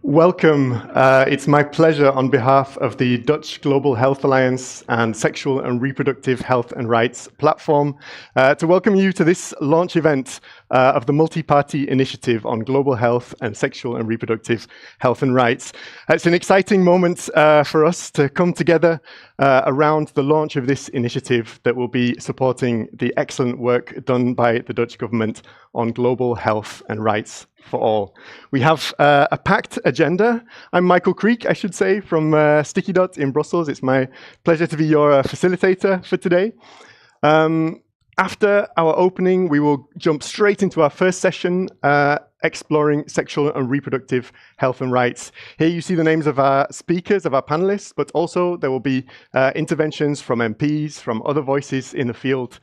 Welcome. It's my pleasure on behalf of the Dutch Global Health Alliance and Sexual and Reproductive Health and Rights platform to welcome you to this launch event of the Multi-Party-Initiative on Global Health and Sexual and Reproductive Health and Rights. It's an exciting moment for us to come together around the launch of this initiative that will be supporting the excellent work done by the Dutch government on global health and rights for all. We have a packed agenda. I'm Michael Creek, I should say, from Sticky Dot in Brussels. It's my pleasure to be your facilitator for today. After our opening, we will jump straight into our first session, exploring sexual and reproductive health and rights. Here you see the names of our speakers, of our panelists, but also there will be interventions from MPs, from other voices in the field.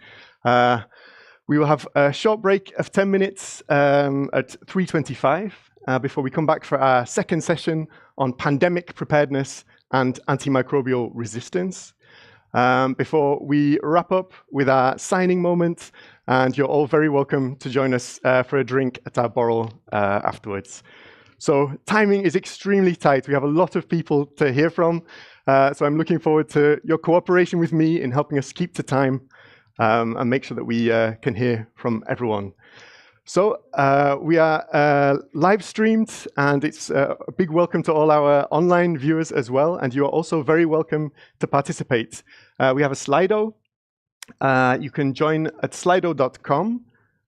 We will have a short break of 10 minutes at 3:25 before we come back for our second session on pandemic preparedness and antimicrobial resistance. Before we wrap up with our signing moment, and you're all very welcome to join us for a drink at our Borrel afterwards. So timing is extremely tight. We have a lot of people to hear from, so I'm looking forward to your cooperation with me in helping us keep to time and make sure that we can hear from everyone. So we are live streamed, and it's a big welcome to all our online viewers as well, and you are also very welcome to participate. We have a Slido. You can join at slido.com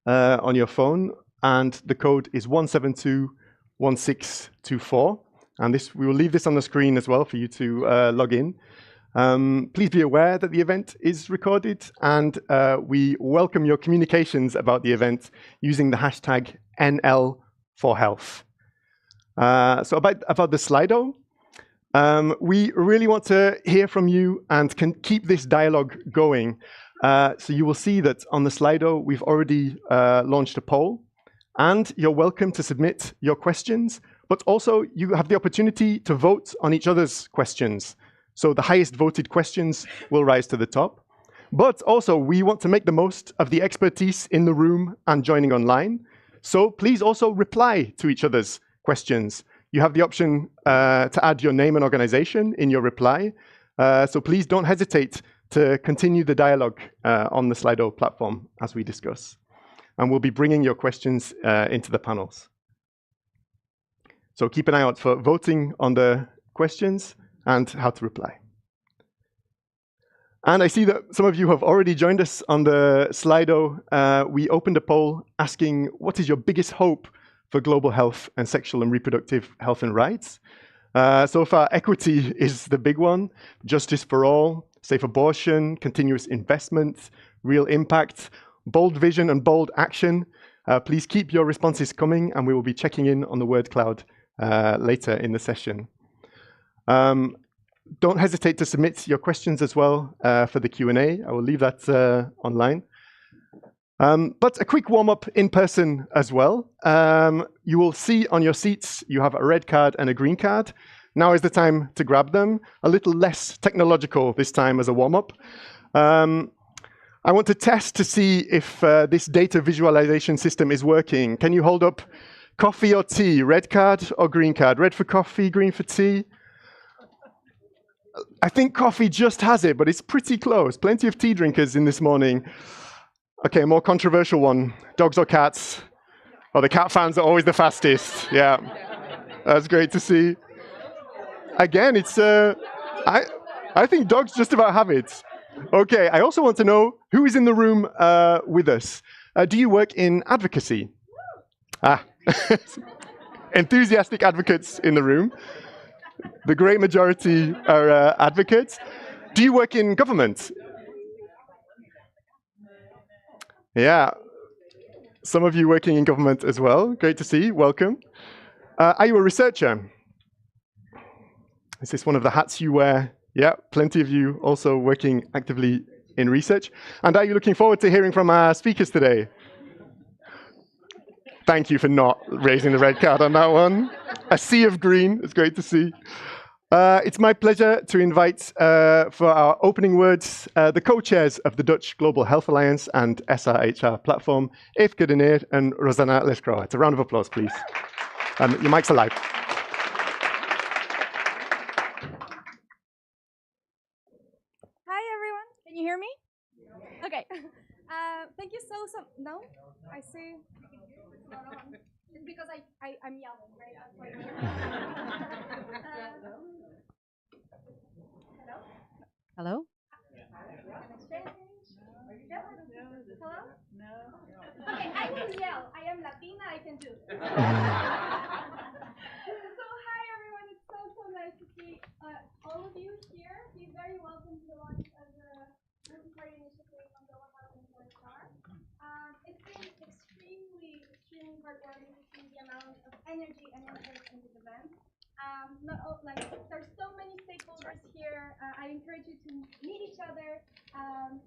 on your phone, and the code is 1721624. And we will leave this on the screen as well for you to log in. Please be aware that the event is recorded, and we welcome your communications about the event using the hashtag NL4Health. So about the Slido, we really want to hear from you and can keep this dialogue going. So you will see that on the Slido, we've already launched a poll, and you're welcome to submit your questions, but also you have the opportunity to vote on each other's questions. So the highest voted questions will rise to the top. But also, we want to make the most of the expertise in the room and joining online. So please also reply to each other's questions. You have the option to add your name and organization in your reply. So please don't hesitate to continue the dialogue on the Slido platform as we discuss. And we'll be bringing your questions into the panels. So keep an eye out for voting on the questions and how to reply. And I see that some of you have already joined us on the Slido. We opened a poll asking, what is your biggest hope for global health and sexual and reproductive health and rights? So far, equity is the big one, justice for all, safe abortion, continuous investment, real impact, bold vision and bold action. Please keep your responses coming, and we will be checking in on the word cloud later in the session. Don't hesitate to submit your questions as well for the Q&A. I will leave that online. But a quick warm-up in person as well. You will see on your seats, you have a red card and a green card. Now is the time to grab them. A little less technological this time as a warm-up. I want to test to see if this data visualization system is working. Can you hold up coffee or tea, red card or green card? Red for coffee, green for tea. I think coffee just has it, but it's pretty close. Plenty of tea drinkers in this morning. Okay, more controversial one. Dogs or cats? Oh, the cat fans are always the fastest. Yeah, that's great to see. Again, it's I think dogs just about have it. Okay, I also want to know who is in the room with us. Do you work in advocacy? Enthusiastic advocates in the room. The great majority are advocates. Do you work in government? Yeah, some of you working in government as well. Great to see. Welcome. Are you a researcher? Is this one of the hats you wear? Yeah, plenty of you also working actively in research. And are you looking forward to hearing from our speakers today? Thank you for not raising the red card on that one. A sea of green. It's great to see. It's my pleasure to invite for our opening words the co-chairs of the Dutch Global Health Alliance and SRGR platform, Eefke de Neer and Rosanna Lescroix. It's a round of applause, please. Your mics are live. yelling, right? Hello? Hello? Hello? No. Okay, I will yell. I am Latina, I can do. So hi everyone, it's so nice to see all of you here. Be very welcome to the launch of the Meerpartijeninitiatief on global health and SRGR. It's been extremely heartwarming to see the amount of energy and interest in this event. There's so many stakeholders here. I encourage you to meet each other,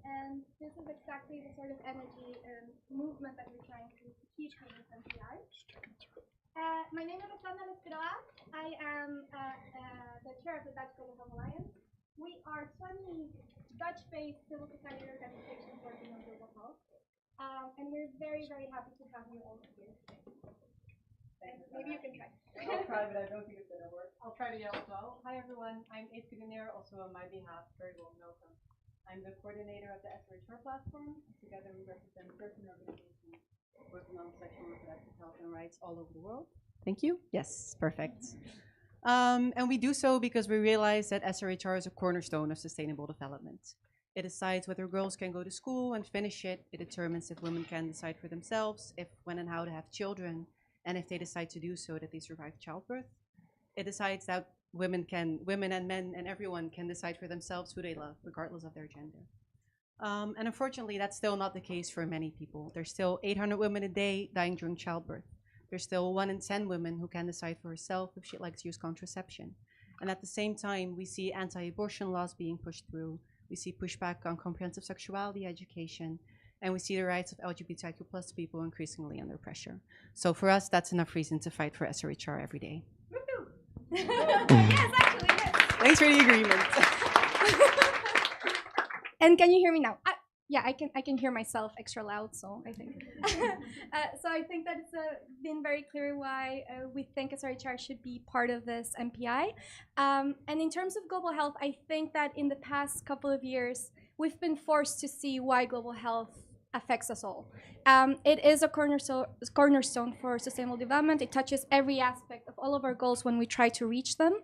and this is exactly the sort of energy and movement that we're trying to keep in this MPI. My name is Lancering. I am the chair of the Dutch Global Health Alliance. We are 20 Dutch-based civil society organizations working on global health, and we're very happy to have you all here today. Maybe you can try. I'll try, but I don't think it's going to work. I'll try to yell as well. Hi everyone, I'm Eefke de Neer, also on my behalf, very warm welcome. I'm the coordinator of the SRGR platform. Together we represent 13 organizations working on sexual and reproductive health and rights all over the world. Thank you. Yes, perfect. And we do so because we realize that SRGR is a cornerstone of sustainable development. It decides whether girls can go to school and finish it. It determines if women can decide for themselves, if, when and how to have children, and if they decide to do so, that they survive childbirth. It decides that women and men and everyone can decide for themselves who they love, regardless of their gender. And unfortunately, that's still not the case for many people. There's still 800 women a day dying during childbirth. There's still 1 in 10 women who can decide for herself if she'd like to use contraception. And at the same time, we see anti-abortion laws being pushed through. We see pushback on comprehensive sexuality education. And we see the rights of LGBTIQ+ people increasingly under pressure. So for us, that's enough reason to fight for SRGR every day. Yes, actually, yes. Thanks for the agreement. And can you hear me now? Yeah, I can hear myself extra loud, so I think. So I think that it's been very clear why we think SRGR should be part of this MPI. And in terms of global health, I think that in the past couple of years, we've been forced to see why global health affects us all. It is a cornerstone for sustainable development. It touches every aspect of all of our goals when we try to reach them.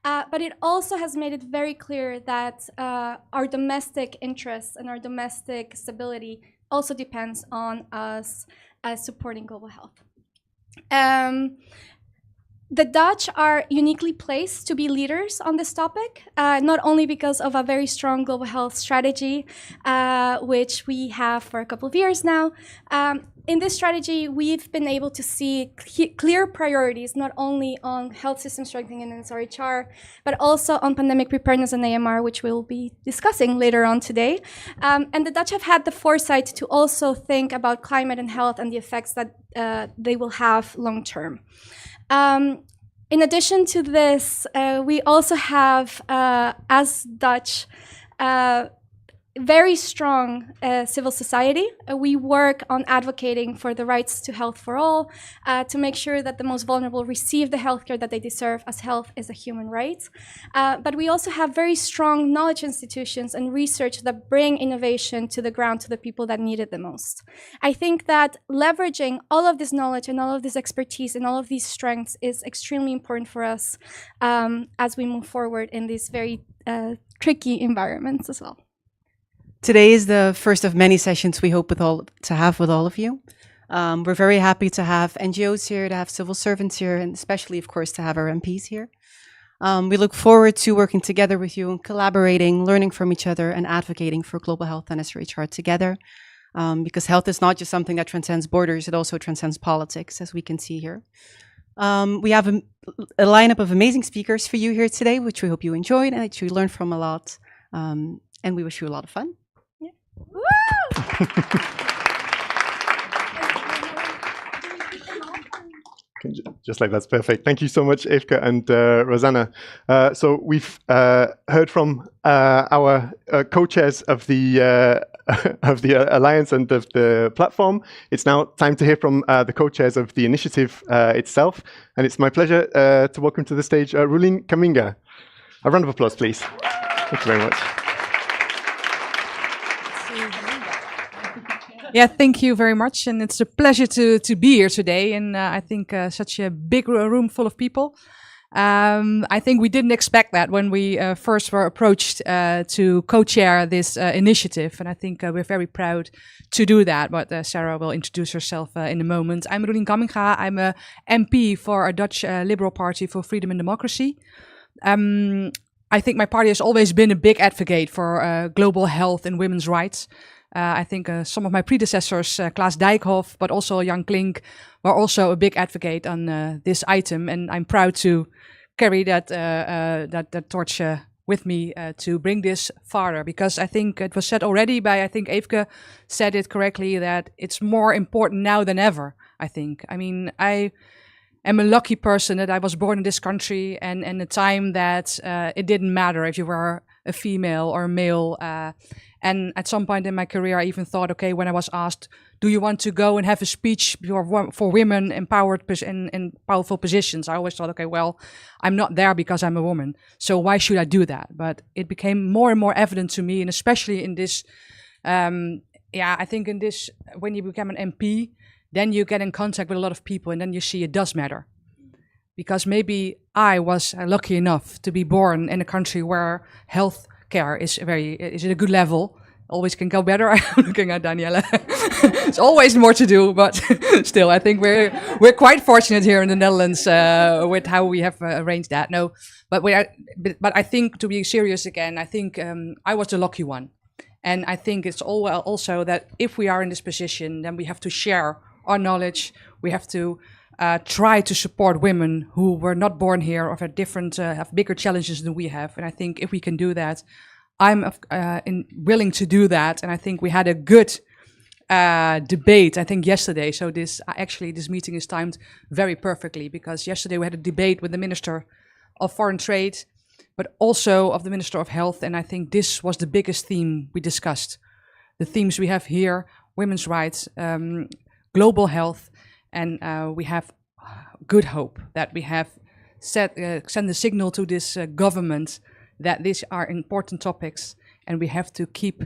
But it also has made it very clear that our domestic interests and our domestic stability also depends on us supporting global health. The Dutch are uniquely placed to be leaders on this topic, not only because of a very strong global health strategy, which we have for a couple of years now. In this strategy, we've been able to see clear priorities, not only on health system strengthening and SRGR, but also on pandemic preparedness and AMR, which we'll be discussing later on today. And the Dutch have had the foresight to also think about climate and health and the effects that they will have long term. In addition to this, we also have, as Dutch, very strong civil society. We work on advocating for the rights to health for all, to make sure that the most vulnerable receive the healthcare that they deserve, as health is a human right. But we also have very strong knowledge institutions and research that bring innovation to the ground, to the people that need it the most. I think that leveraging all of this knowledge and all of this expertise and all of these strengths is extremely important for us as we move forward in these very tricky environments as well. Today is the first of many sessions we hope to have with all of you. We're very happy to have NGOs here, to have civil servants here, and especially, of course, to have our MPs here. We look forward to working together with you and collaborating, learning from each other, and advocating for global health and SRGR together. Because health is not just something that transcends borders, it also transcends politics, as we can see here. We have a lineup of amazing speakers for you here today, which we hope you enjoyed and that you learned from a lot. And we wish you a lot of fun. Woo! Just like that's perfect. Thank you so much, Eefke and Rosanna. So we've heard from our co-chairs of the Alliance and of the platform. It's now time to hear from the co-chairs of the initiative itself. And it's my pleasure to welcome to the stage Rulin Kaminga. A round of applause, please. Thank you very much. Yeah, thank you very much. And it's a pleasure to be here today. And I think such a big room full of people. I think we didn't expect that when we first were approached to co-chair this initiative. And I think we're very proud to do that. But Sarah will introduce herself in a moment. I'm Roelien Kamminga. I'm a MP for a Dutch Liberal Party for Freedom and Democracy. I think my party has always been a big advocate for global health and women's rights. I think some of my predecessors, Klaas Dijkhoff, but also Jan Klink, were also a big advocate on this item. And I'm proud to carry that torch with me to bring this farther. Because I think it was said already by, I think Eefke said it correctly, that it's more important now than ever, I think. I mean, I am a lucky person that I was born in this country and in a time that it didn't matter if you were a female or a male. And at some point in my career, I even thought, okay, when I was asked, do you want to go and have a speech for women empowered in powerful positions? I always thought, okay, well, I'm not there because I'm a woman. So why should I do that? But it became more and more evident to me, and especially in this, I think in this, when you become an MP, then you get in contact with a lot of people and then you see it does matter. Because maybe I was lucky enough to be born in a country where health care is at a good level. Always can go better. I'm looking at Daniela. There's always more to do, but still, I think we're quite fortunate here in the Netherlands with how we have arranged that. No, but I think, to be serious again, I think I was the lucky one, and I think it's also that if we are in this position, then we have to share our knowledge. We have to try to support women who were not born here or have bigger challenges than we have. And I think if we can do that, I'm willing to do that. And I think we had a good debate, I think yesterday. So this meeting is timed very perfectly, because yesterday we had a debate with the Minister of Foreign Trade, but also of the Minister of Health. And I think this was the biggest theme we discussed. The themes we have here: women's rights, global health, and we have good hope that we have send a signal to this government that these are important topics, and we have to keep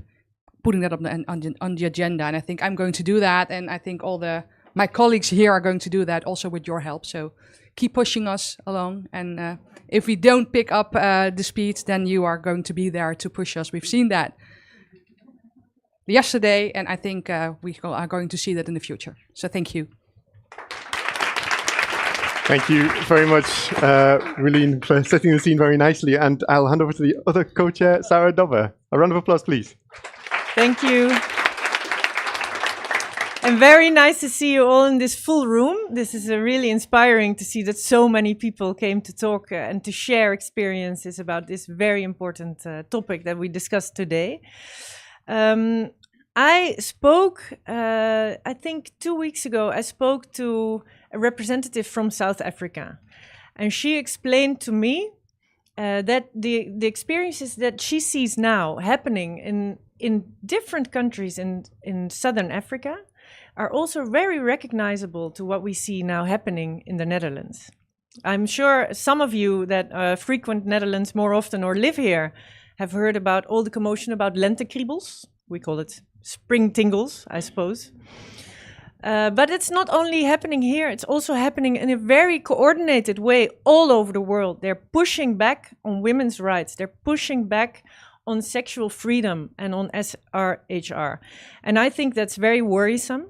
putting that on the agenda. And I think I'm going to do that, and I think my colleagues here are going to do that also with your help. So keep pushing us along, and if we don't pick up the speed, then you are going to be there to push us. We've seen that yesterday, and I think we are going to see that in the future. So thank you. Thank you very much, Roelien, for setting the scene very nicely. And I'll hand over to the other co-chair, Sarah Dobber. A round of applause, please. Thank you. And very nice to see you all in this full room. This is really inspiring to see that so many people came to talk and to share experiences about this very important topic that we discussed today. I spoke, I think 2 weeks ago, I spoke to a representative from South Africa. And she explained to me that the experiences that she sees now happening in different countries in Southern Africa are also very recognizable to what we see now happening in the Netherlands. I'm sure some of you that frequent Netherlands more often or live here have heard about all the commotion about lentekriebels. We call it spring tingles, I suppose. But it's not only happening here, it's also happening in a very coordinated way all over the world. They're pushing back on women's rights. They're pushing back on sexual freedom and on SRGR. And I think that's very worrisome.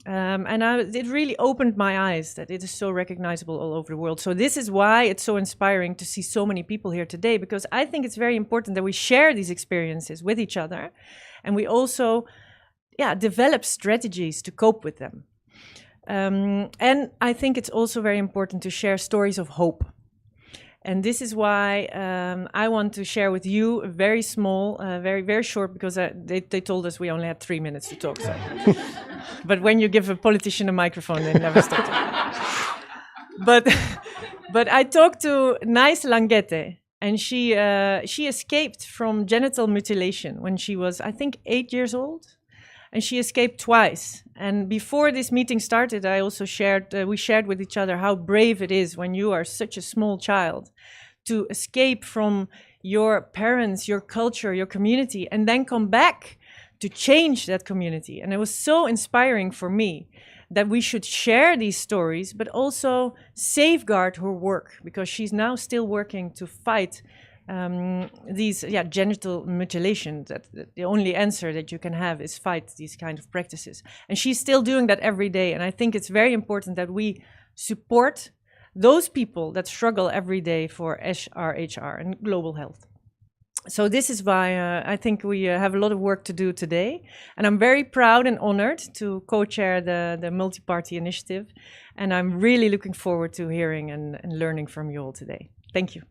It really opened my eyes that it is so recognizable all over the world. So this is why it's so inspiring to see so many people here today, because I think it's very important that we share these experiences with each other, and we also develop strategies to cope with them. And I think it's also very important to share stories of hope. And this is why I want to share with you a very small, very, very short, because they told us we only had 3 minutes to talk. So. But when you give a politician a microphone, they never stop talking. But I talked to Nice Langete, and she escaped from genital mutilation when she was, I think, 8 years old. And she escaped twice. And before this meeting started, I also we shared with each other how brave it is when you are such a small child to escape from your parents, your culture, your community, and then come back to change that community. And it was so inspiring for me that we should share these stories, but also safeguard her work, because she's now still working to fight these genital mutilation. That the only answer that you can have is fight these kind of practices. And she's still doing that every day. And I think it's very important that we support those people that struggle every day for SRHR and global health. So this is why I think we have a lot of work to do today. And I'm very proud and honored to co-chair the multi-party initiative. And I'm really looking forward to hearing and learning from you all today. Thank you.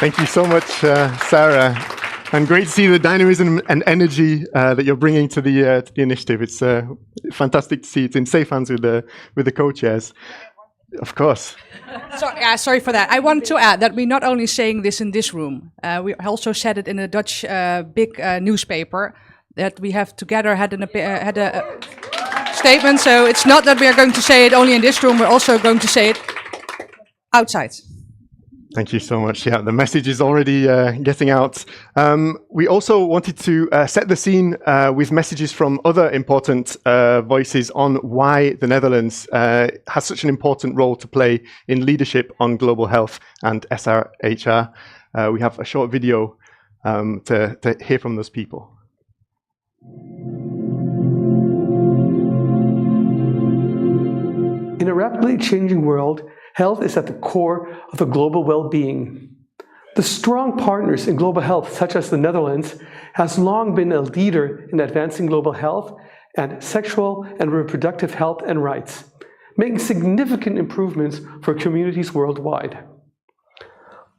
Thank you so much, Sarah. And great to see the dynamism and energy that you're bringing to the initiative. It's fantastic to see it in safe hands with the co-chairs. Of course. Sorry for that. I want to add that we're not only saying this in this room. We also said it in a Dutch big newspaper that we have together had a statement. So it's not that we are going to say it only in this room. We're also going to say it outside. Thank you so much. Yeah, the message is already getting out. We also wanted to set the scene with messages from other important voices on why the Netherlands has such an important role to play in leadership on global health and SRHR. We have a short video to hear from those people. In a rapidly changing world, health is at the core of the global well-being. The strong partners in global health, such as the Netherlands, has long been a leader in advancing global health and sexual and reproductive health and rights, making significant improvements for communities worldwide.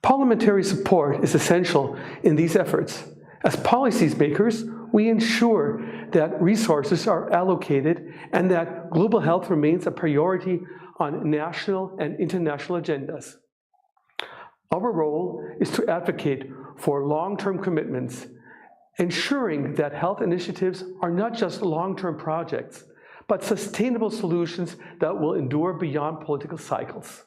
Parliamentary support is essential in these efforts. As policymakers, we ensure that resources are allocated and that global health remains a priority on national and international agendas. Our role is to advocate for long-term commitments, ensuring that health initiatives are not just long-term projects, but sustainable solutions that will endure beyond political cycles.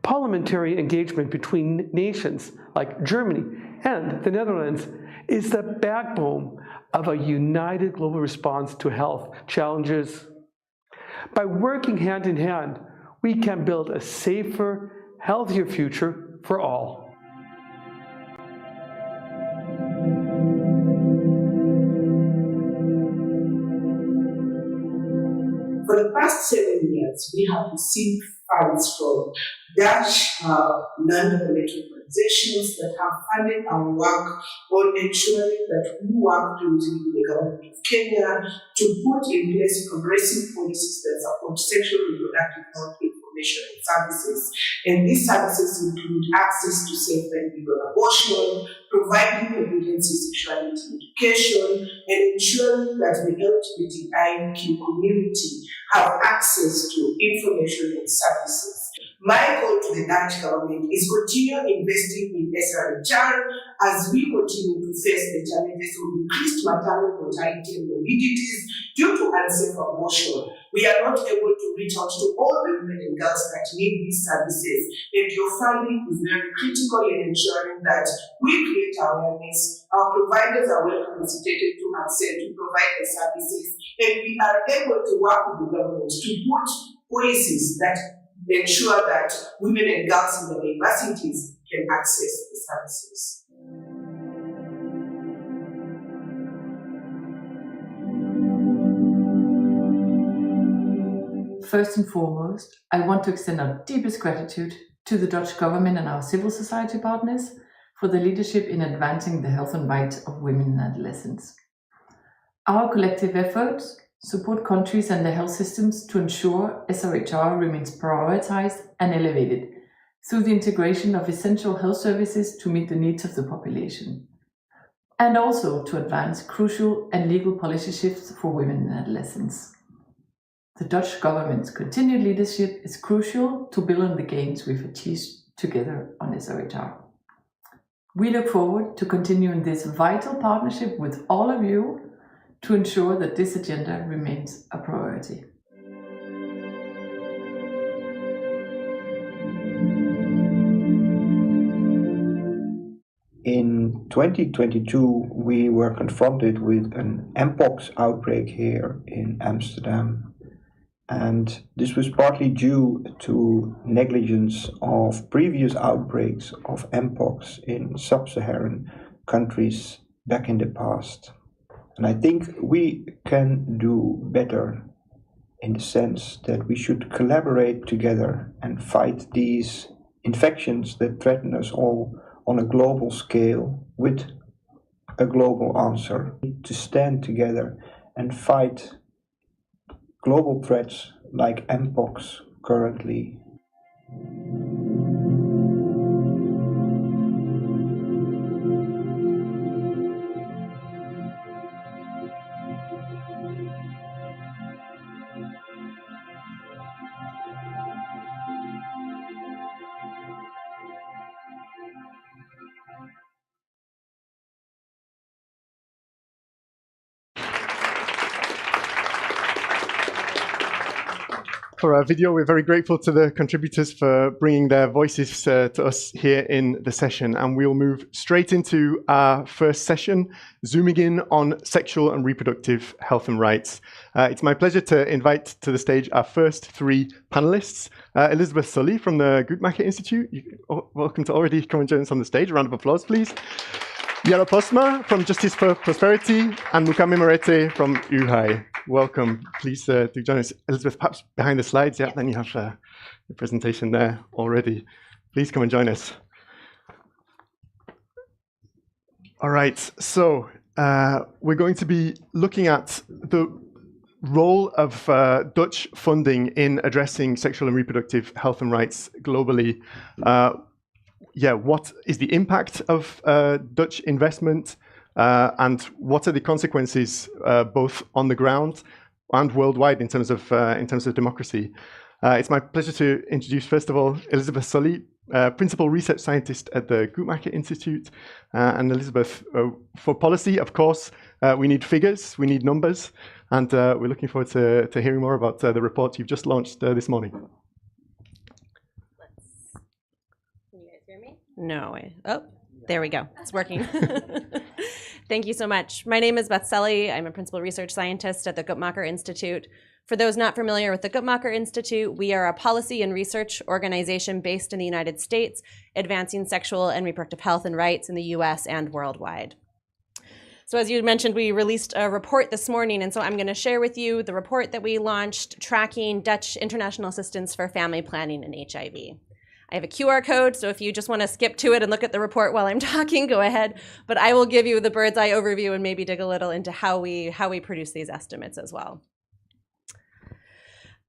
Parliamentary engagement between nations like Germany and the Netherlands is the backbone of a united global response to health challenges. By working hand in hand, we can build a safer, healthier future for all. For the past 7 years, we have received funds from Dutch non-governmental organizations that have funded our work on ensuring that we work closely with the government of Kenya to put in place progressive policies that support sexual and reproductive health information and services. And these services include access to safe and legal abortion, providing emergency sexuality education, and ensuring that the LGBTIQ community have access to information and services. My call to the Dutch government is continue investing in SRHR as we continue to face the challenges of increased maternal mortality and morbidities due to unsafe abortion. We are not able to reach out to all the women and girls that need these services, and your funding is very critical in ensuring that we create awareness. Our providers are well capacitated to access to provide the services, and we are able to work with the government to put policies that ensure that women and girls in the universities can access the services. First and foremost, I want to extend our deepest gratitude to the Dutch government and our civil society partners for the leadership in advancing the health and rights of women and adolescents. Our collective efforts support countries and their health systems to ensure SRHR remains prioritized and elevated through the integration of essential health services to meet the needs of the population, and also to advance crucial and legal policy shifts for women and adolescents. The Dutch government's continued leadership is crucial to build on the gains we've achieved together on SRHR. We look forward to continuing this vital partnership with all of you to ensure that this agenda remains a priority. In in 2022, we were confronted with an Mpox outbreak here in Amsterdam. And this was partly due to negligence of previous outbreaks of Mpox in sub-Saharan countries back in the past. And I think we can do better in the sense that we should collaborate together and fight these infections that threaten us all on a global scale with a global answer. To stand together and fight global threats like Mpox currently. For our video, we're very grateful to the contributors for bringing their voices to us here in the session. And we'll move straight into our first session, zooming in on sexual and reproductive health and rights. It's my pleasure to invite to the stage our first three panelists. Elizabeth Sully from the Guttmacher Institute. Welcome to already come and join us on the stage. A round of applause, please. Yara Posma from Justice for Prosperity and Mukame Morete from UHI. Welcome. Please do join us. Elizabeth, perhaps behind the slides. Yeah, then you have the presentation there already. Please come and join us. All right. So we're going to be looking at the role of Dutch funding in addressing sexual and reproductive health and rights globally. What is the impact of Dutch investment and what are the consequences both on the ground and worldwide in terms of democracy? It's my pleasure to introduce, first of all, Elizabeth Sully, Principal Research Scientist at the Guttmacher Institute. And Elizabeth, for policy, of course, we need figures, we need numbers, and we're looking forward to hearing more about the report you've just launched this morning. No, there we go. It's working. Thank you so much. My name is Beth Sully. I'm a principal research scientist at the Guttmacher Institute. For those not familiar with the Guttmacher Institute, we are a policy and research organization based in the United States, advancing sexual and reproductive health and rights in the US and worldwide. So as you mentioned, we released a report this morning, and so I'm going to share with you the report that we launched tracking Dutch international assistance for family planning and HIV. I have a QR code, so if you just want to skip to it and look at the report while I'm talking, go ahead. But I will give you the bird's eye overview and maybe dig a little into how we produce these estimates as well.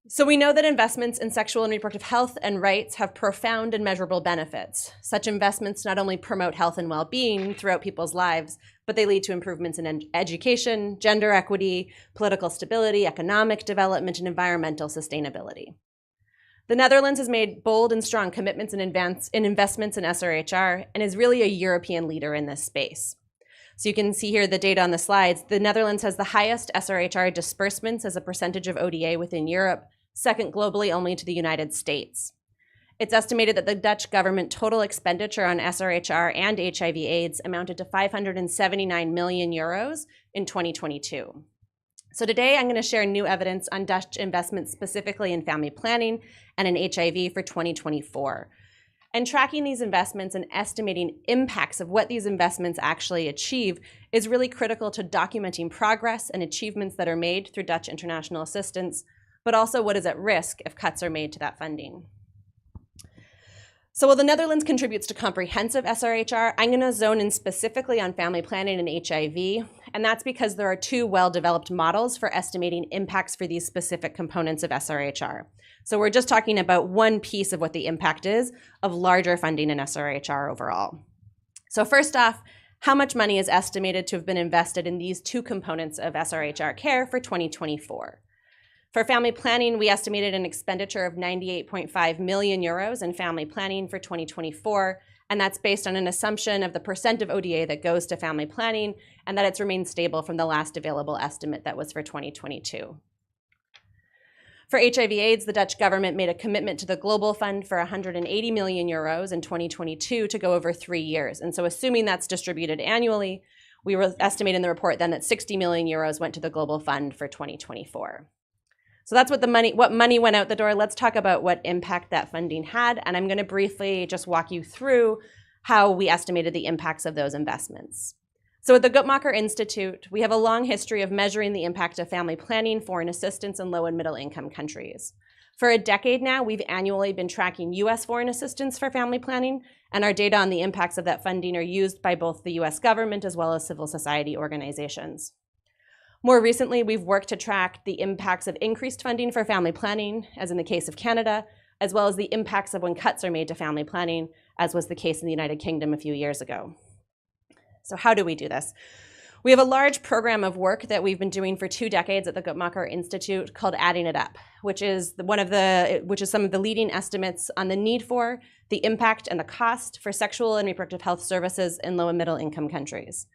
So we know that investments in sexual and reproductive health and rights have profound and measurable benefits. Such investments not only promote health and well-being throughout people's lives, but they lead to improvements in education, gender equity, political stability, economic development, and environmental sustainability. The Netherlands has made bold and strong commitments in investments in SRHR and is really a European leader in this space. So you can see here the data on the slides. The Netherlands has the highest SRHR disbursements as a percentage of ODA within Europe, second globally only to the United States. It's estimated that the Dutch government total expenditure on SRHR and HIV/AIDS amounted to 579 million euros in 2022. So today I'm going to share new evidence on Dutch investments specifically in family planning and in HIV for 2024. And tracking these investments and estimating impacts of what these investments actually achieve is really critical to documenting progress and achievements that are made through Dutch international assistance, but also what is at risk if cuts are made to that funding. So while the Netherlands contributes to comprehensive SRHR, I'm going to zone in specifically on family planning and HIV, and that's because there are two well-developed models for estimating impacts for these specific components of SRHR. So we're just talking about one piece of what the impact is of larger funding in SRHR overall. So first off, how much money is estimated to have been invested in these two components of SRHR care for 2024? For family planning, we estimated an expenditure of 98.5 million euros in family planning for 2024, and that's based on an assumption of the percent of ODA that goes to family planning and that it's remained stable from the last available estimate that was for 2022. For HIV/AIDS, the Dutch government made a commitment to the Global Fund for 180 million euros in 2022 to go over 3 years. And so assuming that's distributed annually, we were estimating in the report then that 60 million euros went to the Global Fund for 2024. So that's what money went out the door. Let's talk about what impact that funding had. And I'm going to briefly just walk you through how we estimated the impacts of those investments. So at the Guttmacher Institute, we have a long history of measuring the impact of family planning, foreign assistance in low and middle income countries. For a decade now, we've annually been tracking US foreign assistance for family planning, and our data on the impacts of that funding are used by both the US government as well as civil society organizations. More recently, we've worked to track the impacts of increased funding for family planning, as in the case of Canada, as well as the impacts of when cuts are made to family planning, as was the case in the United Kingdom a few years ago. So how do we do this? We have a large program of work that we've been doing for 2 decades at the Guttmacher Institute called Adding It Up, which is some of the leading estimates on the need for, the impact, and the cost for sexual and reproductive health services in low and middle income countries.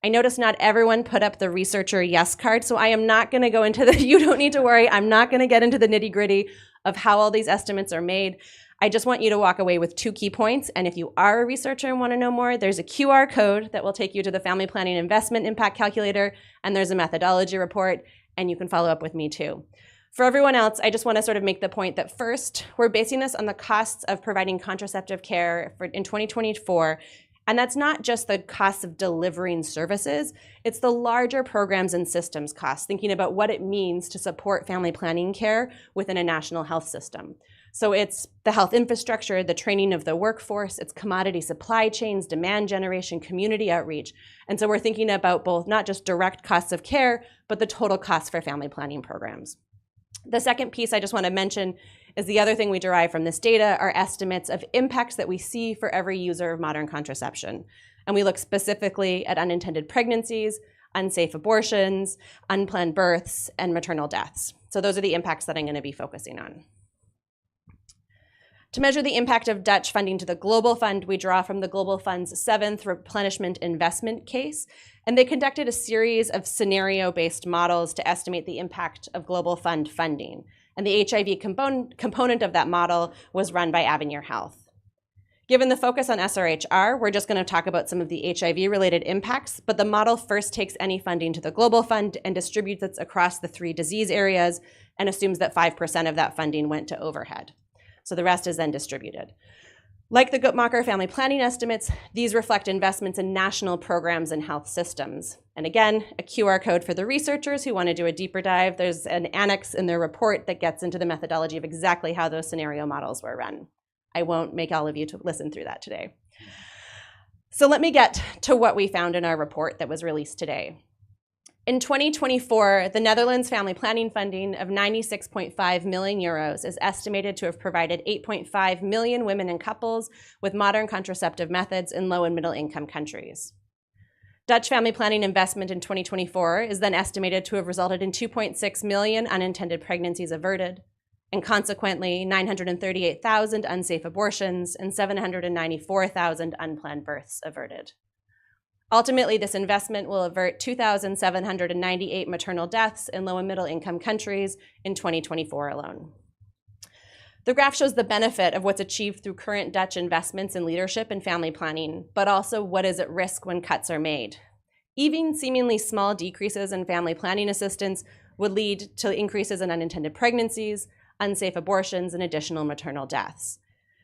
I noticed not everyone put up the researcher yes card, so I am not going to go into you don't need to worry, I'm not going to get into the nitty-gritty of how all these estimates are made. I just want you to walk away with 2 key points, and if you are a researcher and want to know more, there's a QR code that will take you to the Family Planning Investment Impact Calculator, and there's a methodology report, and you can follow up with me too. For everyone else, I just want to sort of make the point that first, we're basing this on the costs of providing contraceptive care in 2024, and that's not just the cost of delivering services, it's the larger programs and systems costs, thinking about what it means to support family planning care within a national health system. So it's the health infrastructure, the training of the workforce, it's commodity supply chains, demand generation, community outreach. And so we're thinking about both not just direct costs of care, but the total cost for family planning programs. The second piece I just want to mention is the other thing we derive from this data are estimates of impacts that we see for every user of modern contraception. And we look specifically at unintended pregnancies, unsafe abortions, unplanned births, and maternal deaths. So those are the impacts that I'm going to be focusing on. To measure the impact of Dutch funding to the Global Fund, we draw from the Global Fund's 7th replenishment investment case, and they conducted a series of scenario-based models to estimate the impact of Global Fund funding. And the HIV component of that model was run by Avenir Health. Given the focus on SRHR, we're just going to talk about some of the HIV-related impacts, but the model first takes any funding to the Global Fund and distributes it across the 3 disease areas and assumes that 5% of that funding went to overhead. So the rest is then distributed. Like the Guttmacher family planning estimates, these reflect investments in national programs and health systems. And again, a QR code for the researchers who want to do a deeper dive. There's an annex in their report that gets into the methodology of exactly how those scenario models were run. I won't make all of you to listen through that today. So let me get to what we found in our report that was released today. In 2024, the Netherlands family planning funding of 96.5 million euros is estimated to have provided 8.5 million women and couples with modern contraceptive methods in low and middle income countries. Dutch family planning investment in 2024 is then estimated to have resulted in 2.6 million unintended pregnancies averted, and consequently 938,000 unsafe abortions and 794,000 unplanned births averted. Ultimately, this investment will avert 2,798 maternal deaths in low and middle income countries in 2024 alone. The graph shows the benefit of what's achieved through current Dutch investments in leadership and family planning, but also what is at risk when cuts are made. Even seemingly small decreases in family planning assistance would lead to increases in unintended pregnancies, unsafe abortions, and additional maternal deaths.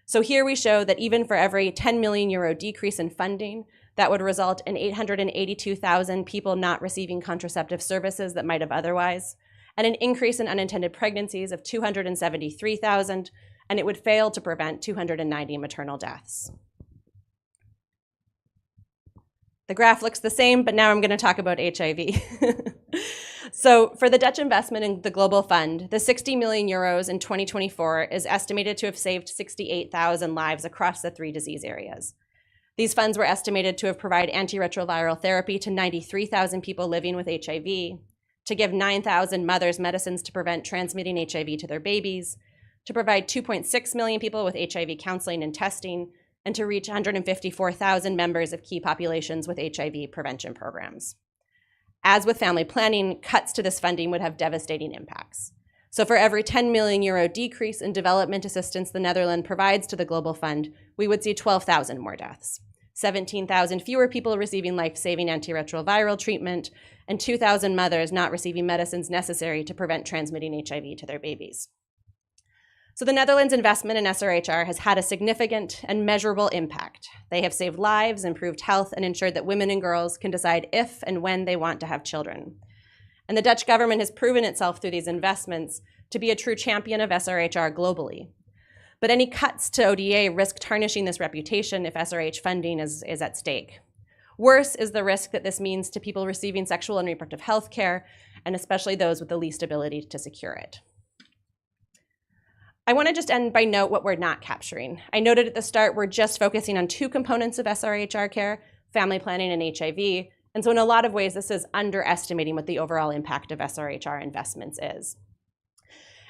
So here we show that even for every 10 million euro decrease in funding, that would result in 882,000 people not receiving contraceptive services that might have otherwise, and an increase in unintended pregnancies of 273,000, and it would fail to prevent 290 maternal deaths. The graph looks the same, but now I'm going to talk about HIV. So for the Dutch investment in the Global Fund, the 60 million euros in 2024 is estimated to have saved 68,000 lives across the 3 disease areas. These funds were estimated to have provided antiretroviral therapy to 93,000 people living with HIV, to give 9,000 mothers medicines to prevent transmitting HIV to their babies, to provide 2.6 million people with HIV counseling and testing, and to reach 154,000 members of key populations with HIV prevention programs. As with family planning, cuts to this funding would have devastating impacts. So for every 10 million euro decrease in development assistance the Netherlands provides to the Global Fund, we would see 12,000 more deaths, 17,000 fewer people receiving life-saving antiretroviral treatment, and 2,000 mothers not receiving medicines necessary to prevent transmitting HIV to their babies. So the Netherlands' investment in SRHR has had a significant and measurable impact. They have saved lives, improved health, and ensured that women and girls can decide if and when they want to have children. And the Dutch government has proven itself through these investments to be a true champion of SRHR globally. But any cuts to ODA risk tarnishing this reputation if SRH funding is at stake. Worse is the risk that this means to people receiving sexual and reproductive health care, and especially those with the least ability to secure it. I want to just end by note what we're not capturing. I noted at the start we're just focusing on two components of SRHR care, family planning and HIV, and so in a lot of ways this is underestimating what the overall impact of SRHR investments is.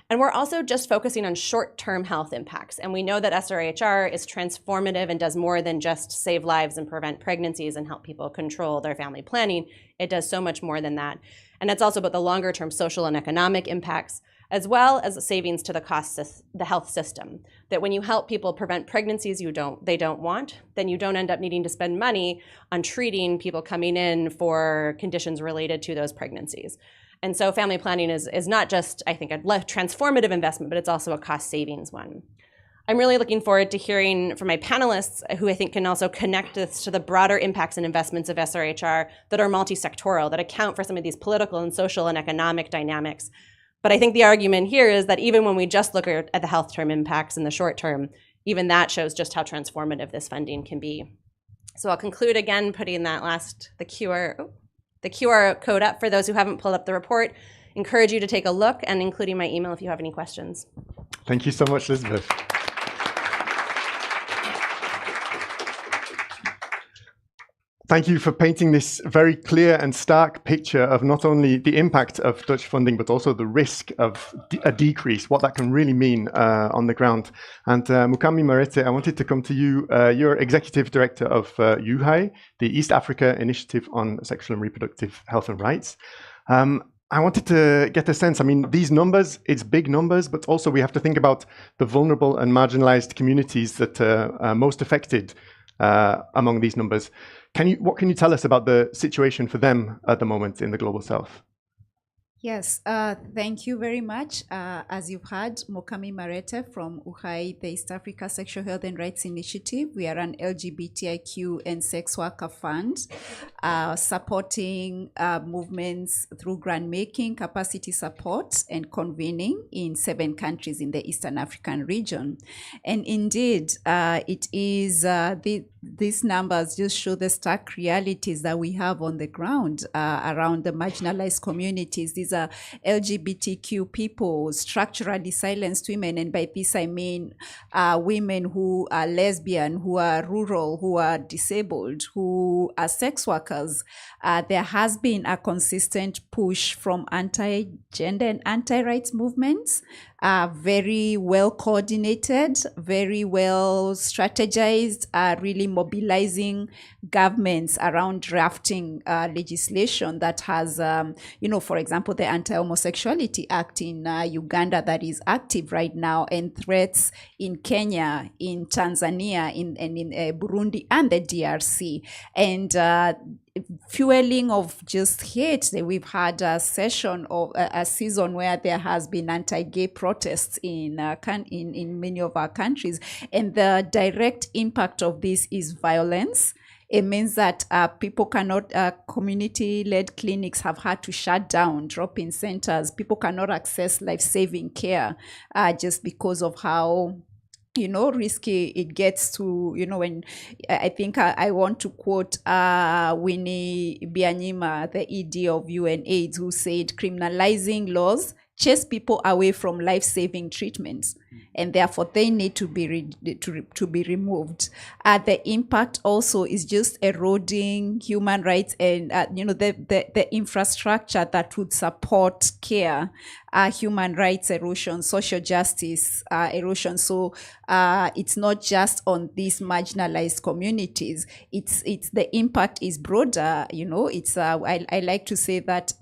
And we're also just focusing on short-term health impacts, and we know that SRHR is transformative and does more than just save lives and prevent pregnancies and help people control their family planning. It does so much more than that. And it's also about the longer-term social and economic impacts, as well as savings to the health system. That when you help people prevent pregnancies they don't want, then you don't end up needing to spend money on treating people coming in for conditions related to those pregnancies. And so family planning is not just, I think, a transformative investment, but it's also a cost savings one. I'm really looking forward to hearing from my panelists, who I think can also connect this to the broader impacts and investments of SRHR that are multi-sectoral, that account for some of these political and social and economic dynamics. But I think the argument here is that even when we just look at the health term impacts in the short term, even that shows just how transformative this funding can be. So I'll conclude again putting that the QR code up for those who haven't pulled up the report. Encourage you to take a look, and including my email if you have any questions. Thank you so much, Elizabeth. Thank you for painting this very clear and stark picture of not only the impact of Dutch funding, but also the risk of a decrease, what that can really mean on the ground. And Mukami Marete, I wanted to come to you. You're Executive Director of UHAI, the East Africa Initiative on Sexual and Reproductive Health and Rights. I wanted to get a sense, I mean, these numbers, it's big numbers, but also we have to think about the vulnerable and marginalized communities that are most affected among these numbers. What can you tell us about the situation for them at the moment in the Global South? Yes, thank you very much. As you've heard, Mukami Marete from UHAI, the East Africa Sexual Health and Rights Initiative. We are an LGBTIQ and sex worker fund supporting movements through grant making, capacity support, and convening in 7 countries in the Eastern African region. And indeed, it is these numbers just show the stark realities that we have on the ground around the marginalized communities. These are LGBTQ people, structurally silenced women, and by this I mean women who are lesbian, who are rural, who are disabled, who are sex workers. There has been a consistent push from anti-gender and anti-rights movements, very well coordinated, very well strategized, really mobilizing governments around drafting legislation that has, for example, the Anti-Homosexuality Act in Uganda that is active right now, and threats in Kenya, in Tanzania, in Burundi, and the DRC. And fueling of just hate. We've had a session of a season where there has been anti-gay protests in many of our countries, and the direct impact of this is violence. It means that people cannot, community-led clinics have had to shut down, drop-in centers. People cannot access life-saving care just because of how risky it gets to, when I think I want to quote Winnie Byanyima, the ED of UNAIDS, who said criminalizing laws chase people away from life-saving treatments. and therefore they need to be to be removed. The impact also is just eroding human rights and the infrastructure that would support care, human rights erosion, social justice erosion. So it's not just on these marginalized communities. It's the impact is broader. It's I like to say that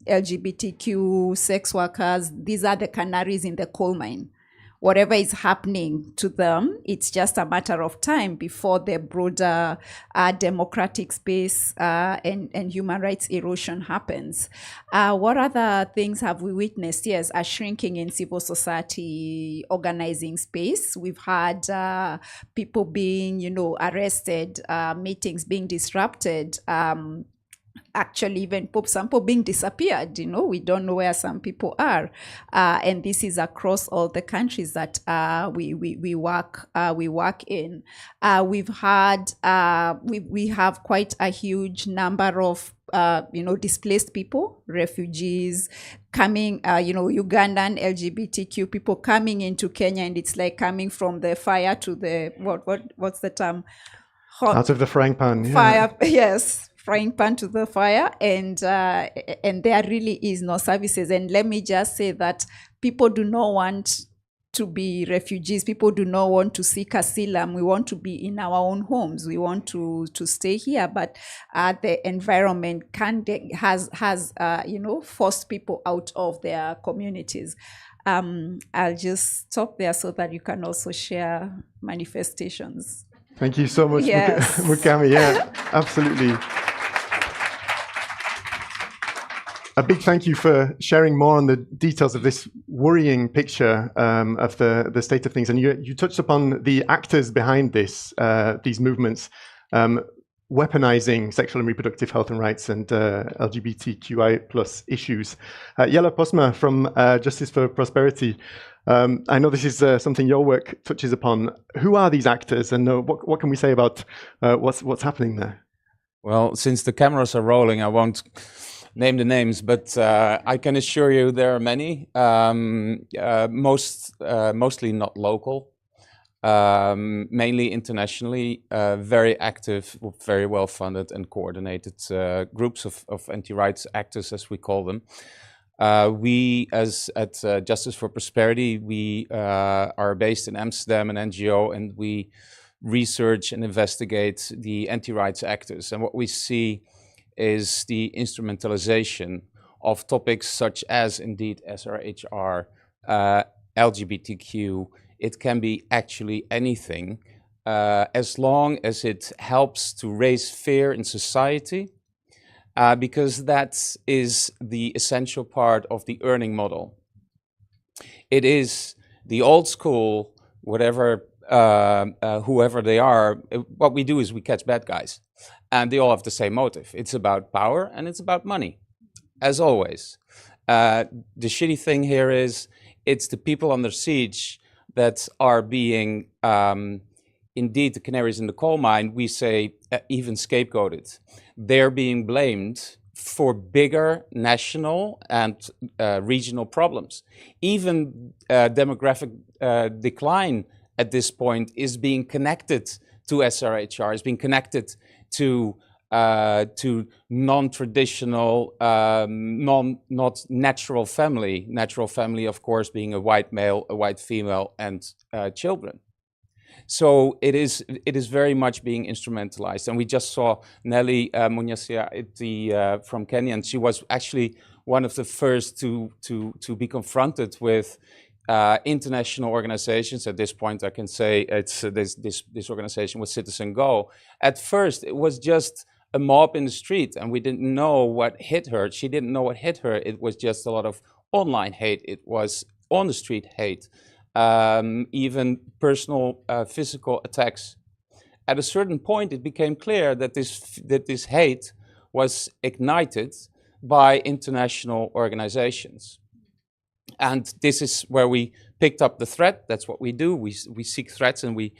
LGBTQ sex workers, these are the canaries in the coal mine. Whatever is happening to them, it's just a matter of time before the broader democratic space and human rights erosion happens. What other things have we witnessed? Yes, a shrinking in civil society organizing space. We've had people being, arrested, meetings being disrupted. Actually, even some people being disappeared. We don't know where some people are, and this is across all the countries that we work in. We've had we have quite a huge number of displaced people, refugees coming, Ugandan LGBTQ people coming into Kenya, and it's like coming from the fire to the what's the term? Out of the frying pan. Yeah. Fire, yes. Frying pan to the fire, and there really is no services. And let me just say that people do not want to be refugees. People do not want to seek asylum. We want to be in our own homes. We want to stay here, but the environment has forced people out of their communities. I'll just stop there so that you can also share manifestations. Thank you so much, Yes. Mukami. Yeah, absolutely. A big thank you for sharing more on the details of this worrying picture of the state of things. And you touched upon the actors behind these movements, weaponizing sexual and reproductive health and rights and LGBTQI plus issues. Jelle Posma from Justice for Prosperity. I know this is something your work touches upon. Who are these actors, and what can we say about what's happening there? Well, since the cameras are rolling, I won't name the names, but I can assure you there are many, mostly not local, mainly internationally, very active, very well funded and coordinated groups of anti-rights actors, as we call them. We, as at Justice for Prosperity, we are based in Amsterdam, an NGO, and we research and investigate the anti-rights actors. And what we see is the instrumentalization of topics such as, indeed, SRHR, LGBTQ. It can be actually anything, as long as it helps to raise fear in society, because that is the essential part of the earning model. It is the old school, whoever they are. What we do is we catch bad guys. And they all have the same motive. It's about power and it's about money, as always. The shitty thing here is it's the people under siege that are being, indeed, the canaries in the coal mine, we say, even scapegoated. They're being blamed for bigger national and regional problems. Even demographic decline at this point is being connected to SRHR, is being connected to non-traditional, not natural family. Natural family, of course, being a white male, a white female, and children. So it is very much being instrumentalized. And we just saw Nelly Munyashia from Kenya, and she was actually one of the first to be confronted with international organizations. At this point, I can say it's this organization was Citizen Go. At first, it was just a mob in the street, and we didn't know what hit her. She didn't know what hit her. It was just a lot of online hate. It was on the street hate, even personal physical attacks. At a certain point, it became clear that this hate was ignited by international organizations. And this is where we picked up the threat. That's what we do. We seek threats and we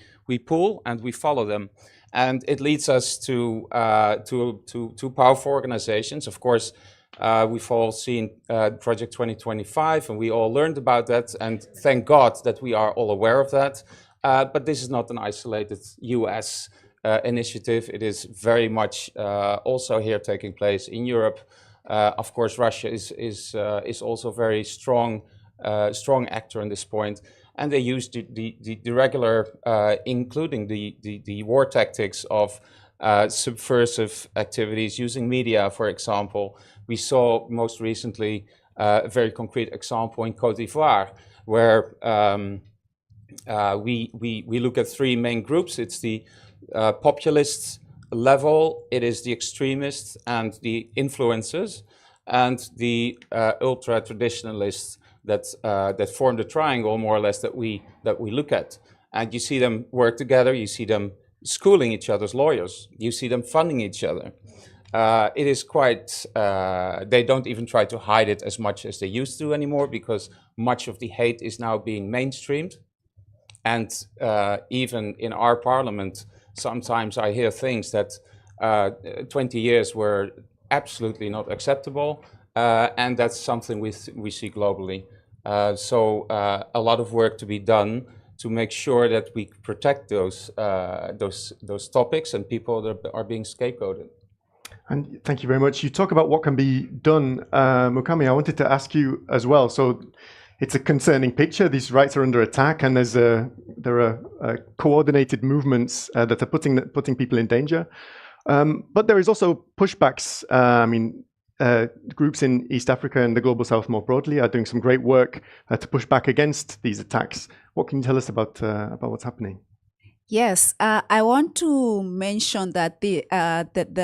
pull and we follow them. And it leads us to powerful organizations. Of course, We've all seen Project 2025, and we all learned about that, and thank God that we are all aware of that. But this is not an isolated US initiative. It is very much also here taking place in Europe. Of course, Russia is also a very strong actor in this point, and they use the regular, including the war tactics of subversive activities using media, for example. We saw most recently a very concrete example in Côte d'Ivoire, where we look at three main groups. It's the populist level, it is the extremists and the influencers, and the ultra-traditionalists that form the triangle, more or less, that we look at. And you see them work together, you see them schooling each other's lawyers, you see them funding each other. It is quite, they don't even try to hide it as much as they used to anymore, because much of the hate is now being mainstreamed. And even in our parliament, sometimes I hear things that 20 years were absolutely not acceptable, and that's something we see globally. So a lot of work to be done to make sure that we protect those topics and people that are being scapegoated. And thank you very much. You talk about what can be done. Mukami, I wanted to ask you as well. So it's a concerning picture. These rights are under attack, and there are coordinated movements that are putting people in danger. But there is also pushbacks. Groups in East Africa and the Global South more broadly are doing some great work to push back against these attacks. What can you tell us about what's happening? Yes, I want to mention that the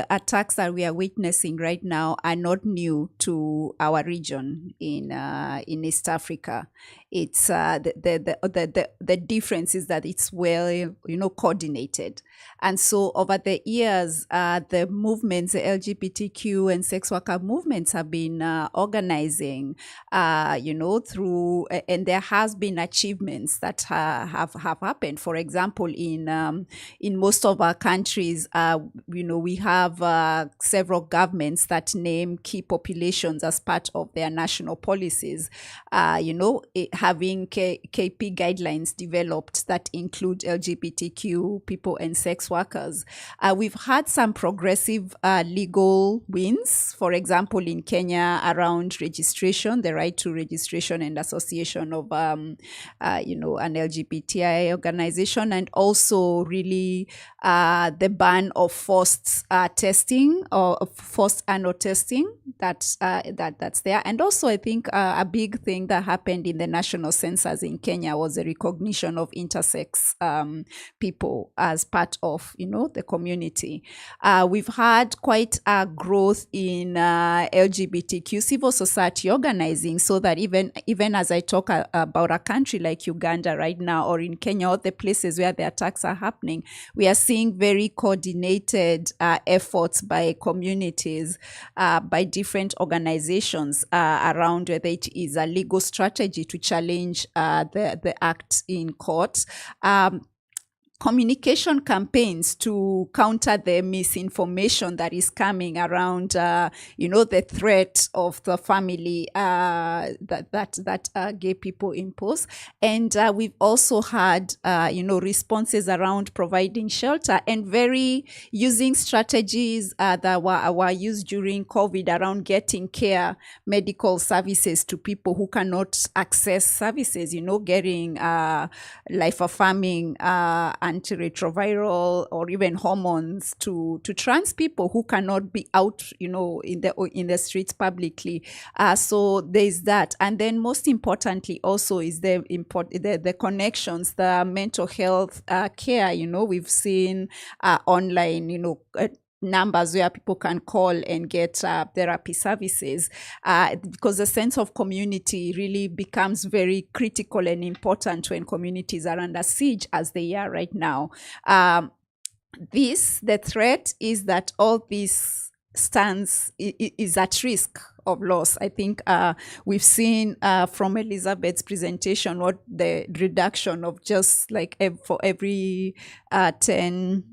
attacks that we are witnessing right now are not new to our region in East Africa. It's the difference is that it's well coordinated, and so over the years, the movements, the LGBTQ and sex worker movements, have been organizing, through, and there has been achievements that have happened. For example, in most of our countries, we have several governments that name key populations as part of their national policies. Having KP guidelines developed that include LGBTQ people and sex workers. We've had some progressive legal wins, for example, in Kenya around registration, the right to registration and association of an LGBTI organization, and also really the ban of forced testing or forced annual testing that's there. And also, I think a big thing that happened in the national census in Kenya was the recognition of intersex people as part of the community. We've had quite a growth in LGBTQ civil society organizing, so that even as I talk about a country like Uganda right now, or in Kenya, or the places where the attacks are happening, we are seeing very coordinated efforts by communities, by different organizations around whether it is a legal strategy to challenge the act in court. Communication campaigns to counter the misinformation that is coming around, the threat of the family that gay people impose. And we've also had, responses around providing shelter and very using strategies that were used during COVID around getting care, medical services to people who cannot access services, getting life-affirming antiretroviral or even hormones to trans people who cannot be out, in the streets publicly. So there's that, and then most importantly also is the connections, the mental health care. We've seen online, numbers where people can call and get therapy services, because the sense of community really becomes very critical and important when communities are under siege, as they are right now. The threat is that all this is at risk of loss. I think we've seen from Elizabeth's presentation what the reduction of just like for every 10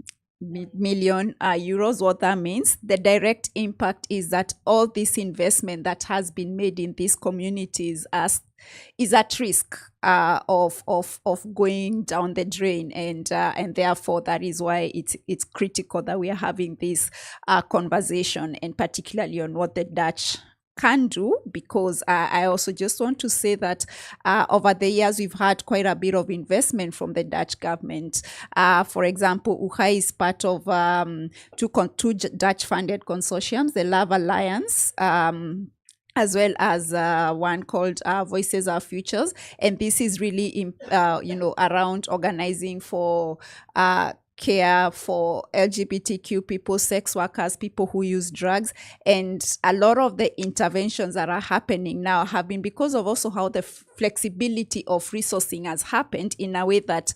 million euros. What that means, the direct impact is that all this investment that has been made in these communities is at risk of going down the drain, and therefore that is why it's critical that we are having this conversation, and particularly on what the Dutch can do, because I also just want to say that over the years we've had quite a bit of investment from the Dutch government. For example, UHA is part of two Dutch-funded consortiums, the Love Alliance, as well as one called Voices Our Futures, and this is really around organizing for care for LGBTQ people, sex workers, people who use drugs. And a lot of the interventions that are happening now have been because of also how the flexibility of resourcing has happened in a way that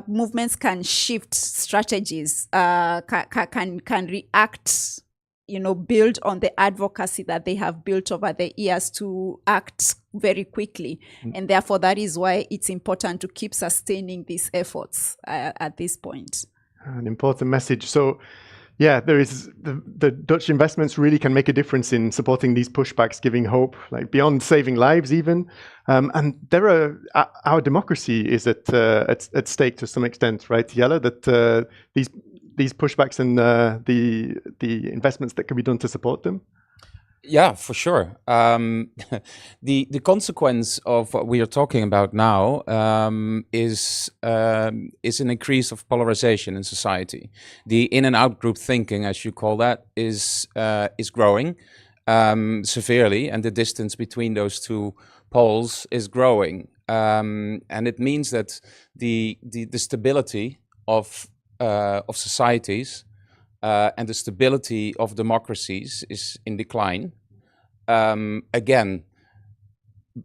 movements can shift strategies, can react, build on the advocacy that they have built over the years to act very quickly. And therefore, that is why it's important to keep sustaining these efforts at this point. An important message. So, yeah, there is the Dutch investments really can make a difference in supporting these pushbacks, giving hope, like beyond saving lives even. And our democracy is at stake to some extent, right, Jelle? That these pushbacks and the investments that can be done to support them? Yeah, for sure. The consequence of what we are talking about now is an increase of polarization in society. The in and out group thinking, as you call that, is growing severely, and the distance between those two poles is growing. And it means that the stability of societies and the stability of democracies is in decline. Again,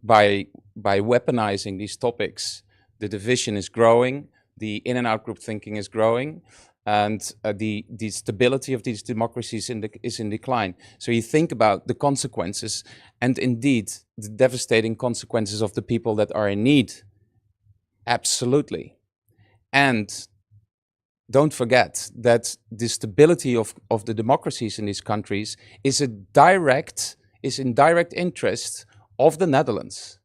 by weaponizing these topics, the division is growing, the in and out group thinking is growing, and the stability of these democracies is in decline. So you think about the consequences, and indeed the devastating consequences of the people that are in need. Absolutely. And don't forget that the stability of the democracies in these countries is in direct interest of the Netherlands,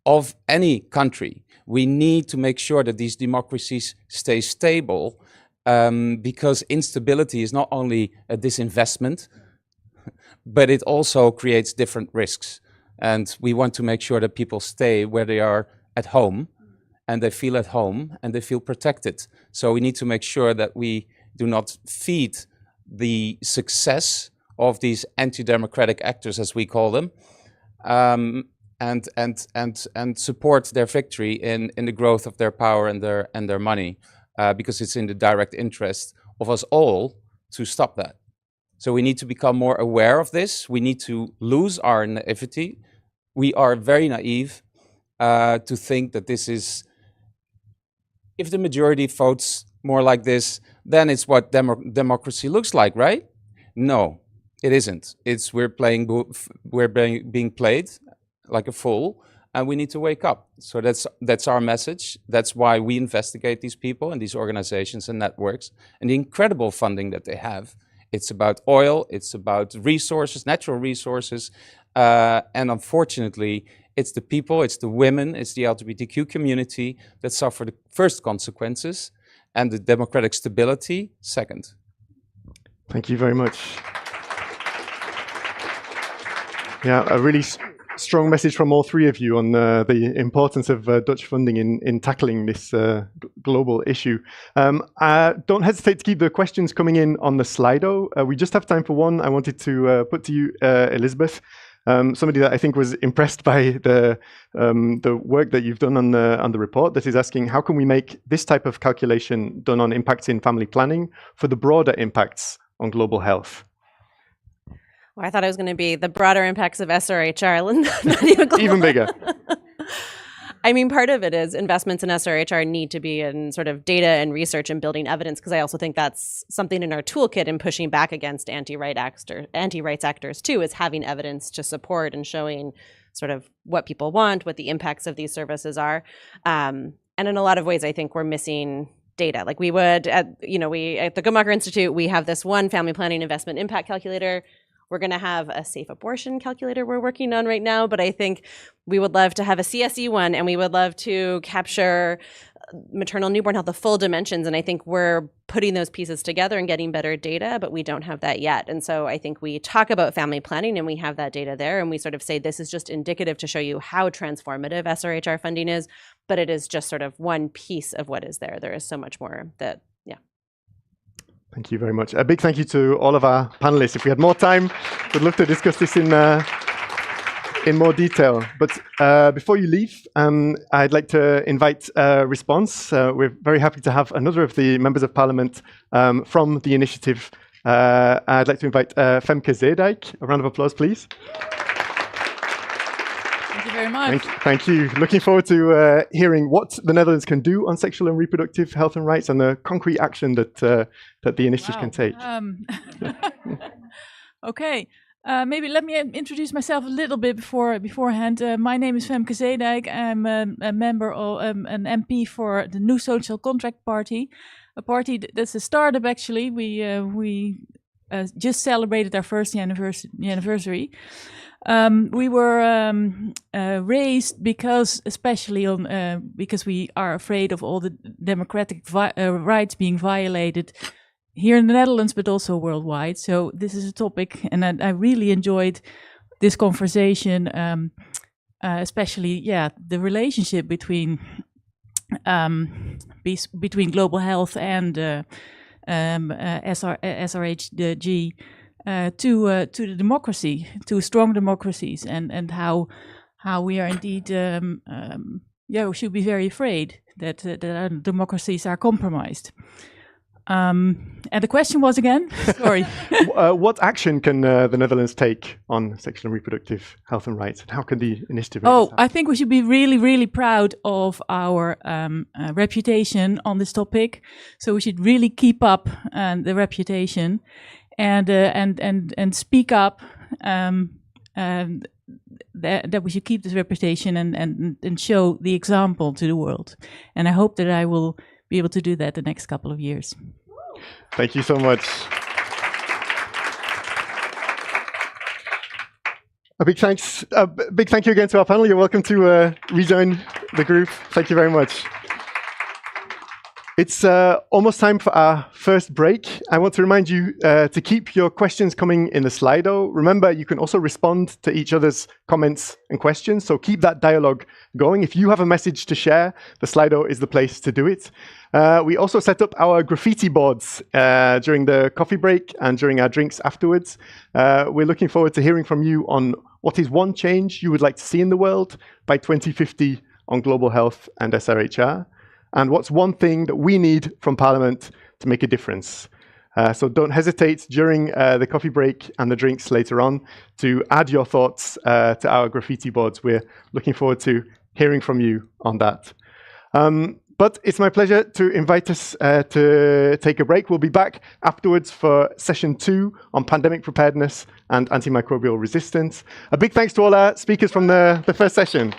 of any country. We need to make sure that these democracies stay stable, because instability is not only a disinvestment, but it also creates different risks. And we want to make sure that people stay where they are at home, and they feel at home, and they feel protected. So we need to make sure that we do not feed the success of these anti-democratic actors, as we call them, and support their victory in the growth of their power and their money, because it's in the direct interest of us all to stop that. So we need to become more aware of this. We need to lose our naivety. We are very naive to think that this is, if the majority votes more like this, then it's what democracy looks like, right? No, it isn't. We're being played like a fool, and we need to wake up. So that's our message. That's why we investigate these people and these organizations and networks and the incredible funding that they have. It's about oil, it's about resources, natural resources, and unfortunately, it's the people, it's the women, it's the LGBTQ community that suffer the first consequences, and the democratic stability second. Thank you very much. Yeah, a really strong message from all three of you on the importance of Dutch funding in tackling this global issue. Don't hesitate to keep the questions coming in on the Slido. We just have time for one. I wanted to put to you, Elizabeth. Somebody that I think was impressed by the work that you've done on the report, that is asking, how can we make this type of calculation done on impacts in family planning for the broader impacts on global health? Well, I thought it was going to be the broader impacts of SRHR, not even global. Even bigger. I mean, part of it is investments in SRHR need to be in sort of data and research and building evidence, because I also think that's something in our toolkit in pushing back against anti-rights actors too, is having evidence to support and showing sort of what people want, what the impacts of these services are. And in a lot of ways, I think we're missing data. Like we would at the Guttmacher Institute, we have this one family planning investment impact calculator. We're going to have a safe abortion calculator we're working on right now, but I think we would love to have a CSE one, and we would love to capture maternal newborn health, the full dimensions. And I think we're putting those pieces together and getting better data, but we don't have that yet. And so I think we talk about family planning and we have that data there, and we sort of say this is just indicative to show you how transformative SRHR funding is, but it is just sort of one piece of what is there. There is so much more that, yeah. Thank you very much. A big thank you to all of our panelists. If we had more time, we'd love to discuss this in more detail. But before you leave, I'd like to invite a response. We're very happy to have another of the members of parliament from the initiative. I'd like to invite Femke Zeedijk. A round of applause, please. Thank you very much. Thank you. Looking forward to hearing what the Netherlands can do on sexual and reproductive health and rights, and the concrete action that the initiative can take. Okay. Maybe let me introduce myself a little bit beforehand. My name is Femke Zeedijk. I'm a member of an MP for the New Social Contract Party, a party that's a startup actually. We just celebrated our first anniversary. We were raised because we are afraid of all the democratic rights being violated here in the Netherlands, but also worldwide. So this is a topic, and I really enjoyed this conversation, especially, the relationship between global health and SRHG to the democracy, to strong democracies, and how we are indeed, we should be very afraid that our democracies are compromised. And the question was again? Sorry. What action can the Netherlands take on sexual and reproductive health and rights? And how can the initiative? I think we should be really, really proud of our reputation on this topic. So we should really keep up the reputation and speak up. That we should keep this reputation and show the example to the world. And I hope that I will be able to do that the next couple of years. Thank you so much. A big thank you again to our panel. You're welcome to rejoin the group. Thank you very much. It's almost time for our first break. I want to remind you to keep your questions coming in the Slido. Remember, you can also respond to each other's comments and questions, so keep that dialogue going. If you have a message to share, the Slido is the place to do it. We also set up our graffiti boards during the coffee break and during our drinks afterwards. We're looking forward to hearing from you on what is one change you would like to see in the world by 2050 on global health and SRHR. And what's one thing that we need from Parliament to make a difference? So don't hesitate during the coffee break and the drinks later on to add your thoughts to our graffiti boards. We're looking forward to hearing from you on that. But it's my pleasure to invite us to take a break. We'll be back afterwards for session 2 on pandemic preparedness and antimicrobial resistance. A big thanks to all our speakers from the first session.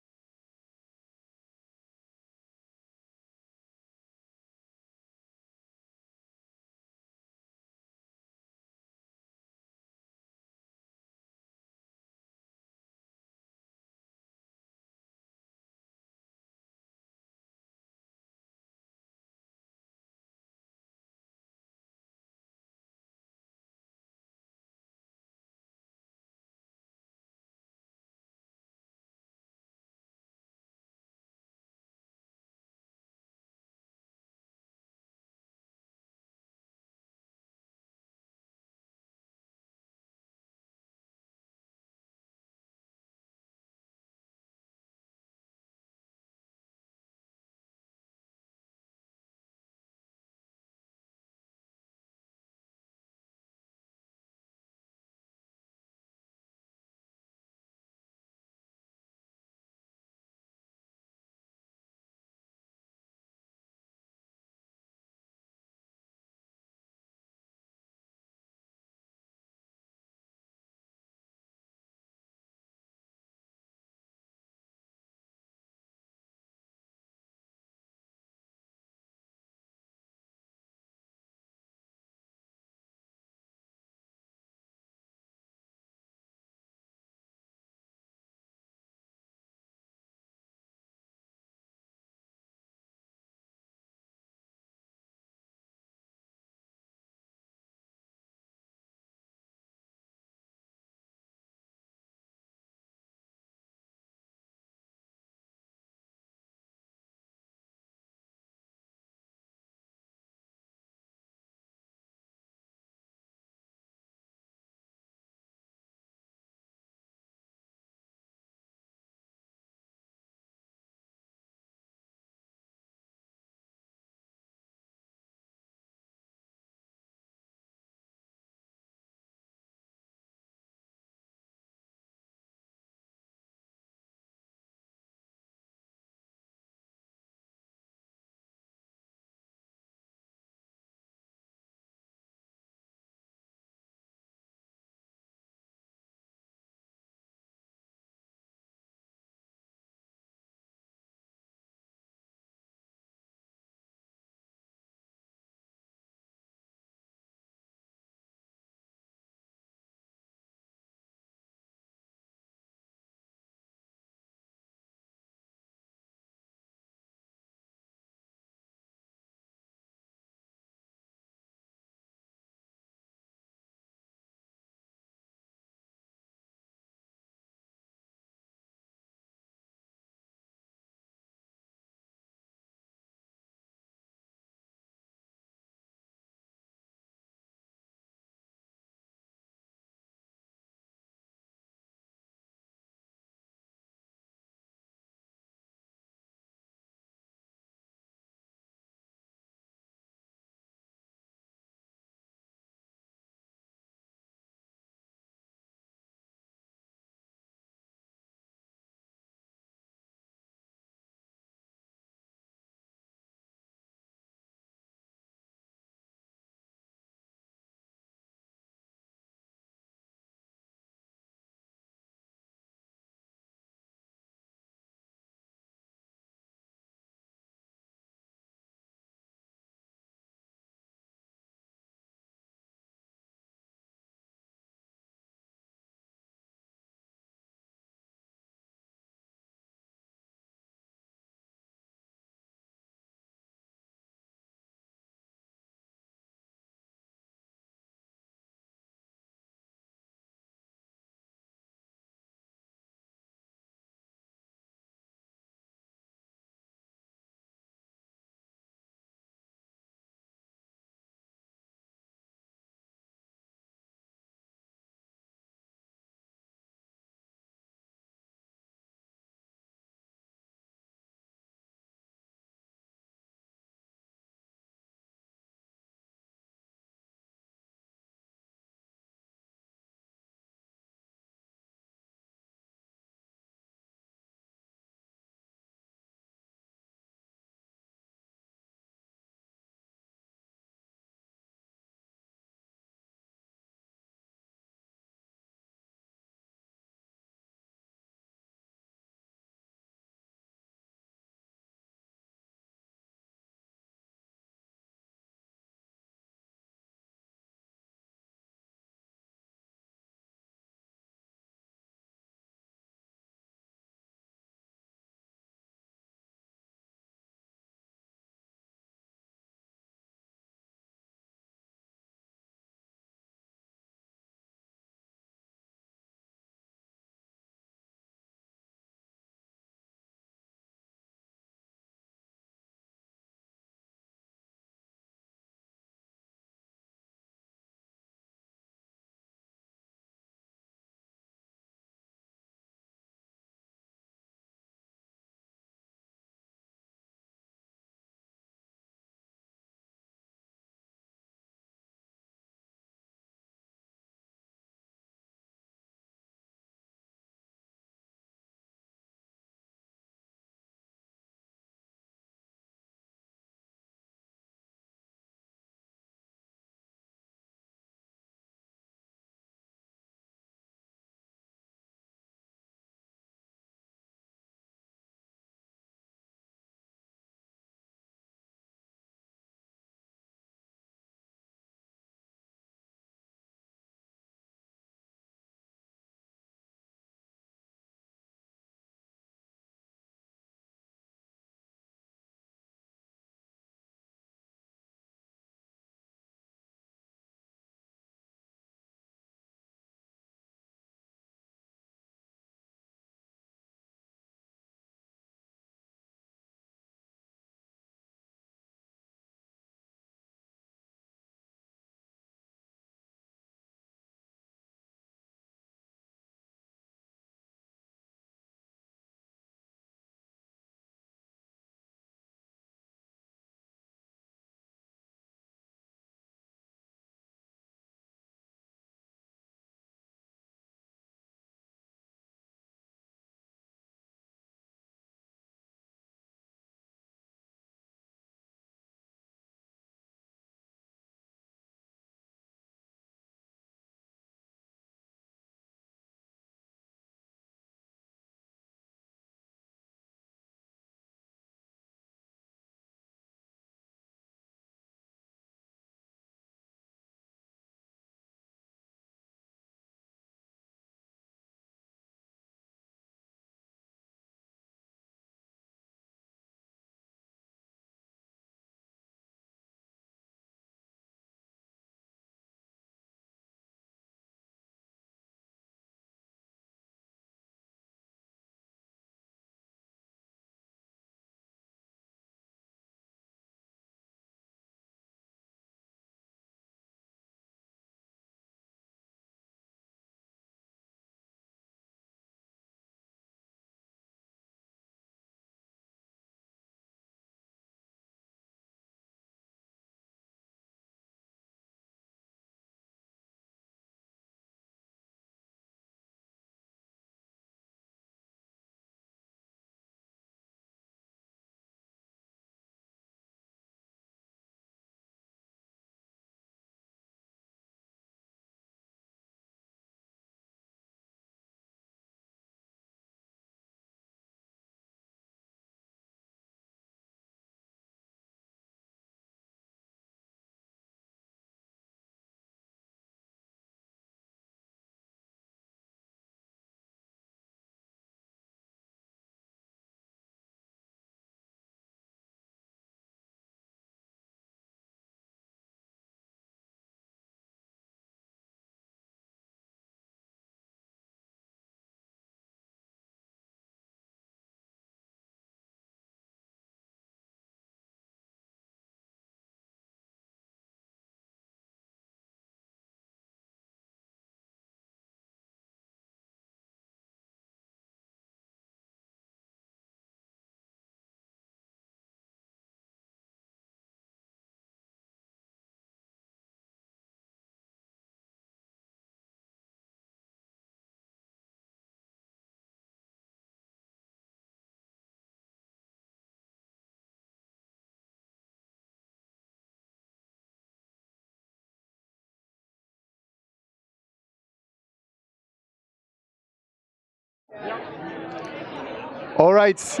All right.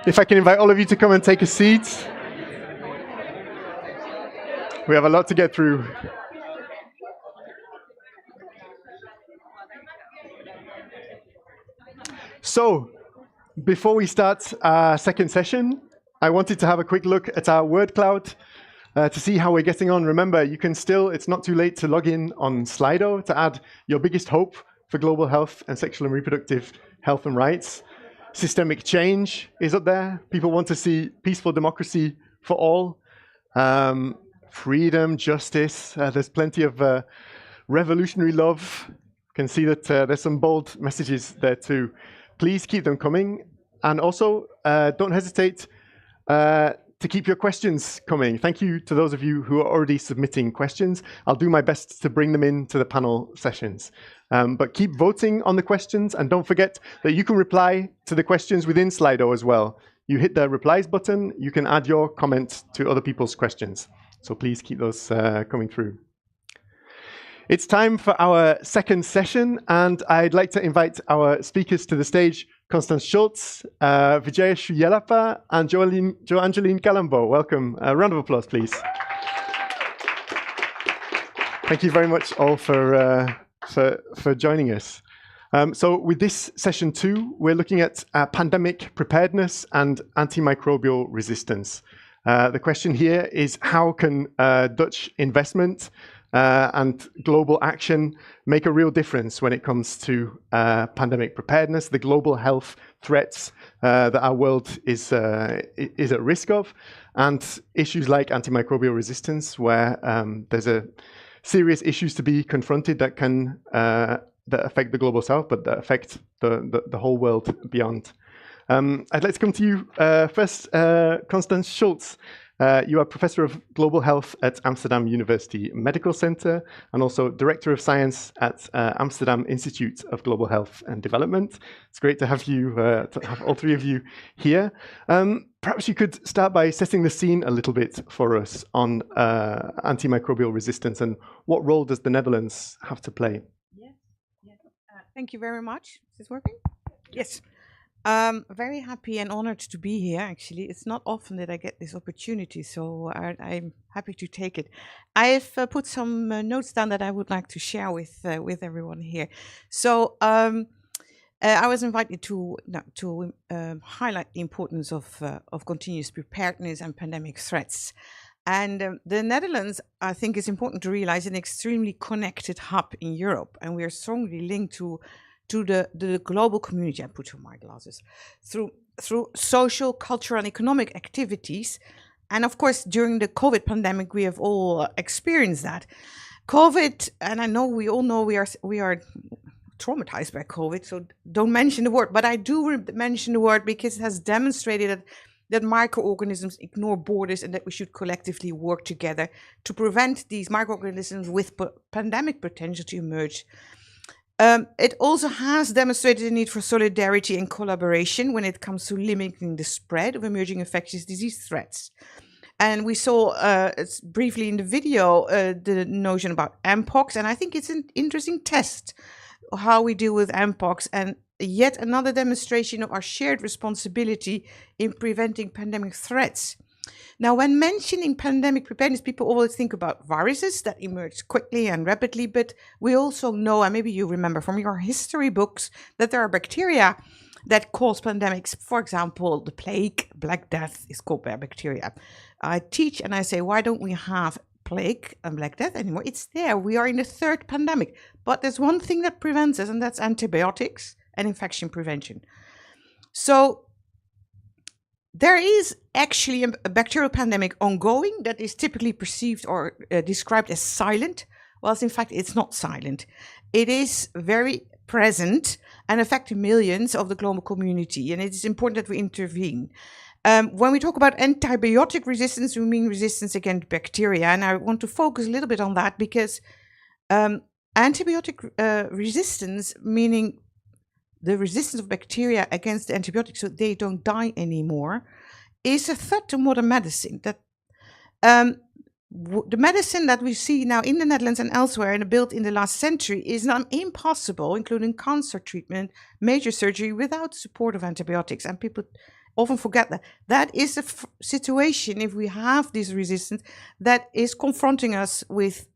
If I can invite all of you to come and take a seat. We have a lot to get through. So, before we start our second session, I wanted to have a quick look at our word cloud to see how we're getting on. Remember, you can still, it's not too late to log in on Slido to add your biggest hope for global health and sexual and reproductive health and rights. Systemic change is up there. People want to see peaceful democracy for all. Freedom, justice. There's plenty of revolutionary love. You can see that there's some bold messages there too. Please keep them coming. And also, don't hesitate to keep your questions coming. Thank you to those of you who are already submitting questions. I'll do my best to bring them into the panel sessions. But keep voting on the questions, and don't forget that you can reply to the questions within Slido as well. You hit the replies button, you can add your comments to other people's questions. So please keep those coming through. It's time for our second session, and I'd like to invite our speakers to the stage, Constance Schultz, Vijaya Shuyelappa, and Jo-Angeline Calambo. Welcome. A round of applause, please. Thank you very much all for joining us. So with this session 2, we're looking at pandemic preparedness and antimicrobial resistance. The question here is, how can Dutch investment and global action make a real difference when it comes to pandemic preparedness, the global health threats that our world is at risk of, and issues like antimicrobial resistance, where there's a serious issues to be confronted that can that affect the global south, but that affect the whole world beyond. I'd like to come to you first, Constance Schultz. You are Professor of Global Health at Amsterdam University Medical Center and also Director of Science at Amsterdam Institute of Global Health and Development. It's great to have you, to have all three of you here. Perhaps you could start by setting the scene a little bit for us on antimicrobial resistance and what role does the Netherlands have to play? Yes. Thank you very much. Is this working? Yes. Very happy and honored to be here, actually. It's not often that I get this opportunity, so I'm happy to take it. I've put some notes down that I would like to share with everyone here. So I was invited to highlight the importance of continuous preparedness and pandemic threats. And the Netherlands, I think, is important to realize, an extremely connected hub in Europe, and we are strongly linked to the global community. I put on my glasses through social, cultural, and economic activities. And of course, during the COVID pandemic, we have all experienced that. COVID, and I know we all know we are traumatized by COVID, so don't mention the word, but I do mention the word because it has demonstrated that microorganisms ignore borders and that we should collectively work together to prevent these microorganisms with pandemic potential to emerge. It also has demonstrated the need for solidarity and collaboration when it comes to limiting the spread of emerging infectious disease threats. And we saw briefly in the video the notion about Mpox, and I think it's an interesting test of how we deal with Mpox, and yet another demonstration of our shared responsibility in preventing pandemic threats. Now, when mentioning pandemic preparedness, people always think about viruses that emerge quickly and rapidly, but we also know, and maybe you remember from your history books, that there are bacteria that cause pandemics. For example, the plague, Black Death, is caused by bacteria. I teach and I say, why don't we have plague and Black Death anymore? It's there. We are in the third pandemic. But there's one thing that prevents us, and that's antibiotics and infection prevention. So there is actually a bacterial pandemic ongoing that is typically perceived or described as silent, whilst in fact it's not silent. It is very present and affecting millions of the global community, and it is important that we intervene. When we talk about antibiotic resistance, we mean resistance against bacteria, and I want to focus a little bit on that because antibiotic resistance, meaning the resistance of bacteria against the antibiotics so they don't die anymore, is a threat to modern medicine. That the medicine that we see now in the Netherlands and elsewhere and built in the last century is not impossible, including cancer treatment, major surgery, without support of antibiotics. And people often forget that. That is a situation, if we have this resistance, that is confronting us with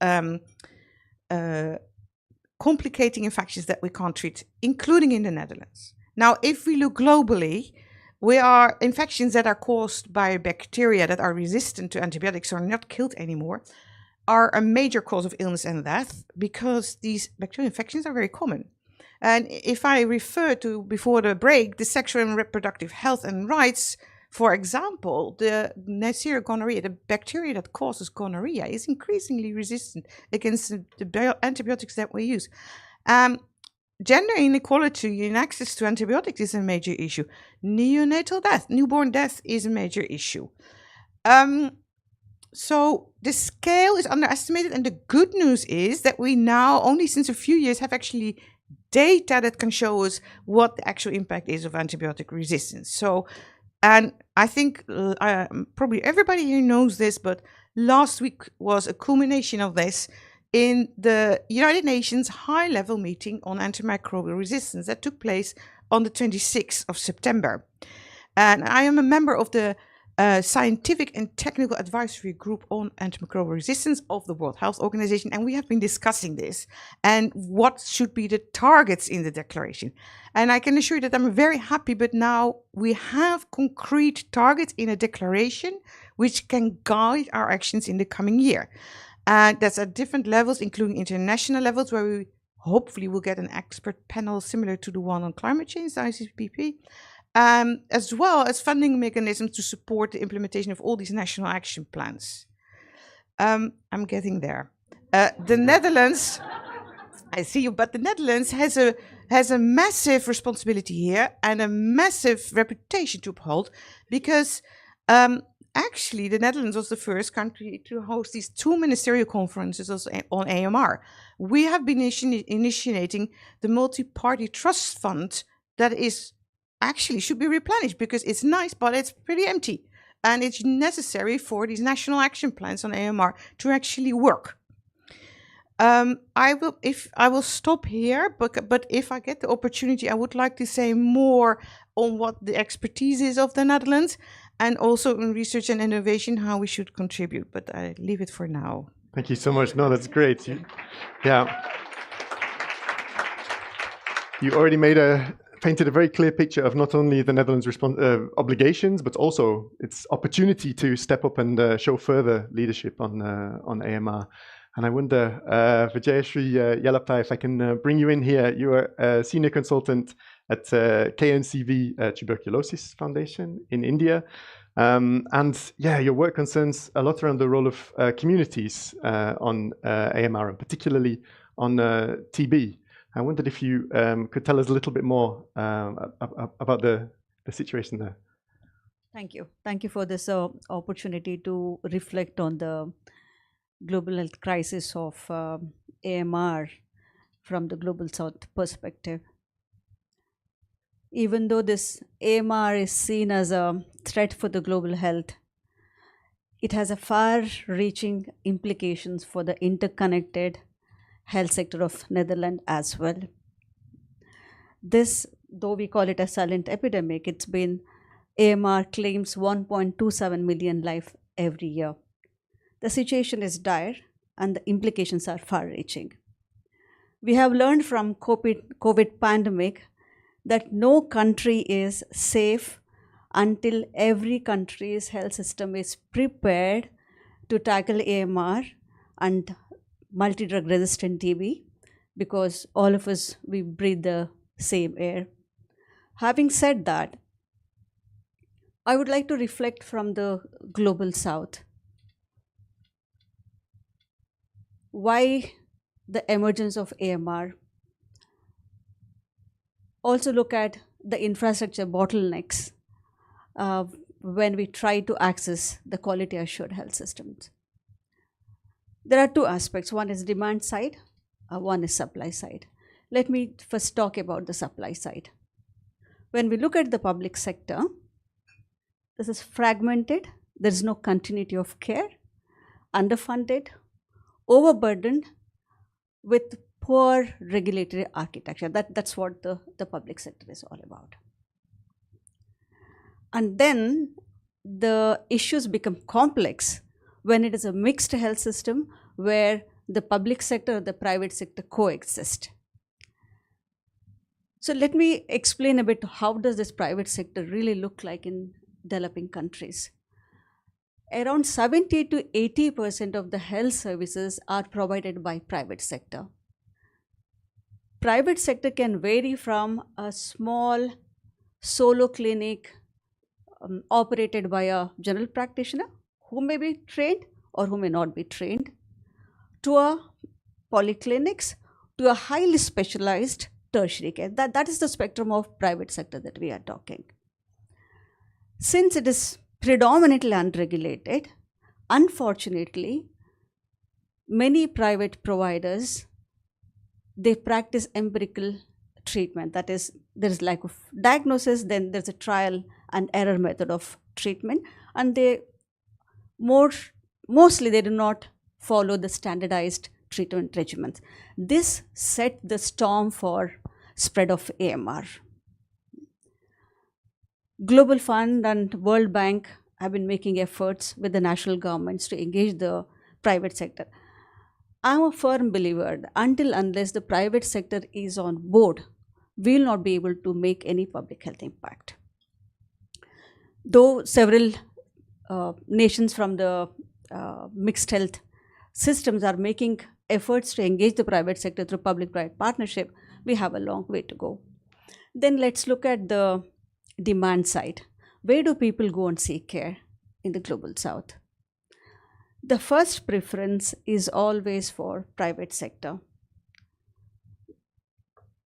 complicating infections that we can't treat, including in the Netherlands. Now, if we look globally, we are infections that are caused by bacteria that are resistant to antibiotics or not killed anymore are a major cause of illness and death because these bacterial infections are very common. And if I refer to, before the break, the sexual and reproductive health and rights, for example, the Neisseria gonorrhea, the bacteria that causes gonorrhea, is increasingly resistant against the antibiotics that we use. Gender inequality in access to antibiotics is a major issue. Neonatal death, newborn death, is a major issue. So the scale is underestimated, and the good news is that we now, only since a few years, have actually data that can show us what the actual impact is of antibiotic resistance. So, and I think probably everybody here knows this, but last week was a culmination of this in the United Nations high-level meeting on antimicrobial resistance that took place on the 26th of September. And I am a member of the Scientific and Technical Advisory Group on Antimicrobial Resistance of the World Health Organization, and we have been discussing this and what should be the targets in the declaration. And I can assure you that I'm very happy, but now we have concrete targets in a declaration which can guide our actions in the coming year. And that's at different levels, including international levels, where we hopefully will get an expert panel similar to the one on climate change, the ICPP, as well as funding mechanisms to support the implementation of all these national action plans. I'm getting there. The Netherlands, I see you, but the Netherlands has a massive responsibility here and a massive reputation to uphold because actually, the Netherlands was the first country to host these 2 ministerial conferences on AMR. We have been initiating the multi-party trust fund that is actually should be replenished because it's nice, but it's pretty empty. And it's necessary for these national action plans on AMR to actually work. I will stop here, but if I get the opportunity, I would like to say more on what the expertise is of the Netherlands and also in research and innovation, how we should contribute. But I leave it for now. Thank you so much. No, that's great. You already made a painted a very clear picture of not only the Netherlands' obligations, but also its opportunity to step up and show further leadership on AMR. And I wonder, Vijayashree Yellappa, if I can bring you in here. You are a senior consultant at KNCV Tuberculosis Foundation in India. And yeah, your work concerns a lot around the role of communities on AMR, and particularly on TB. I wondered if you could tell us a little bit more about the situation there. Thank you. Thank you for this opportunity to reflect on the global health crisis of AMR from the Global South perspective. Even though this AMR is seen as a threat for the global health, it has a far-reaching implications for the interconnected health sector of Netherlands as well. This, though we call it a silent epidemic, it's been, AMR claims 1.27 million lives every year. The situation is dire and the implications are far-reaching. We have learned from COVID pandemic that no country is safe until every country's health system is prepared to tackle AMR and multi-drug resistant TB, because all of us, we breathe the same air. Having said that, I would like to reflect from the Global South. Why the emergence of AMR? Also look at the infrastructure bottlenecks when we try to access the quality assured health systems. There are two aspects. One is demand side, one is supply side. Let me first talk about the supply side. When we look at the public sector, this is fragmented, there is no continuity of care, underfunded, overburdened with poor regulatory architecture. That's what the public sector is all about. And then the issues become complex when it is a mixed health system where the public sector and the private sector coexist. So let me explain a bit how does this private sector really look like in developing countries. Around 70 to 80% of the health services are provided by private sector. Private sector can vary from a small solo clinic operated by a general practitioner who may be trained or who may not be trained, to a polyclinics, to a highly specialized tertiary care. That is the spectrum of private sector that we are talking. Since it is predominantly unregulated, unfortunately, many private providers, they practice empirical treatment. That is, there is lack of diagnosis, then there's a trial and error method of treatment, and they mostly they do not follow the standardized treatment regimens. This set the storm for spread of AMR. Global Fund and World Bank have been making efforts with the national governments to engage the private sector. I'm a firm believer that unless the private sector is on board, we will not be able to make any public health impact. Though several nations from the mixed health systems are making efforts to engage the private sector through public-private partnership, we have a long way to go. Then let's look at the demand side. Where do people go and seek care in the Global South? The first preference is always for private sector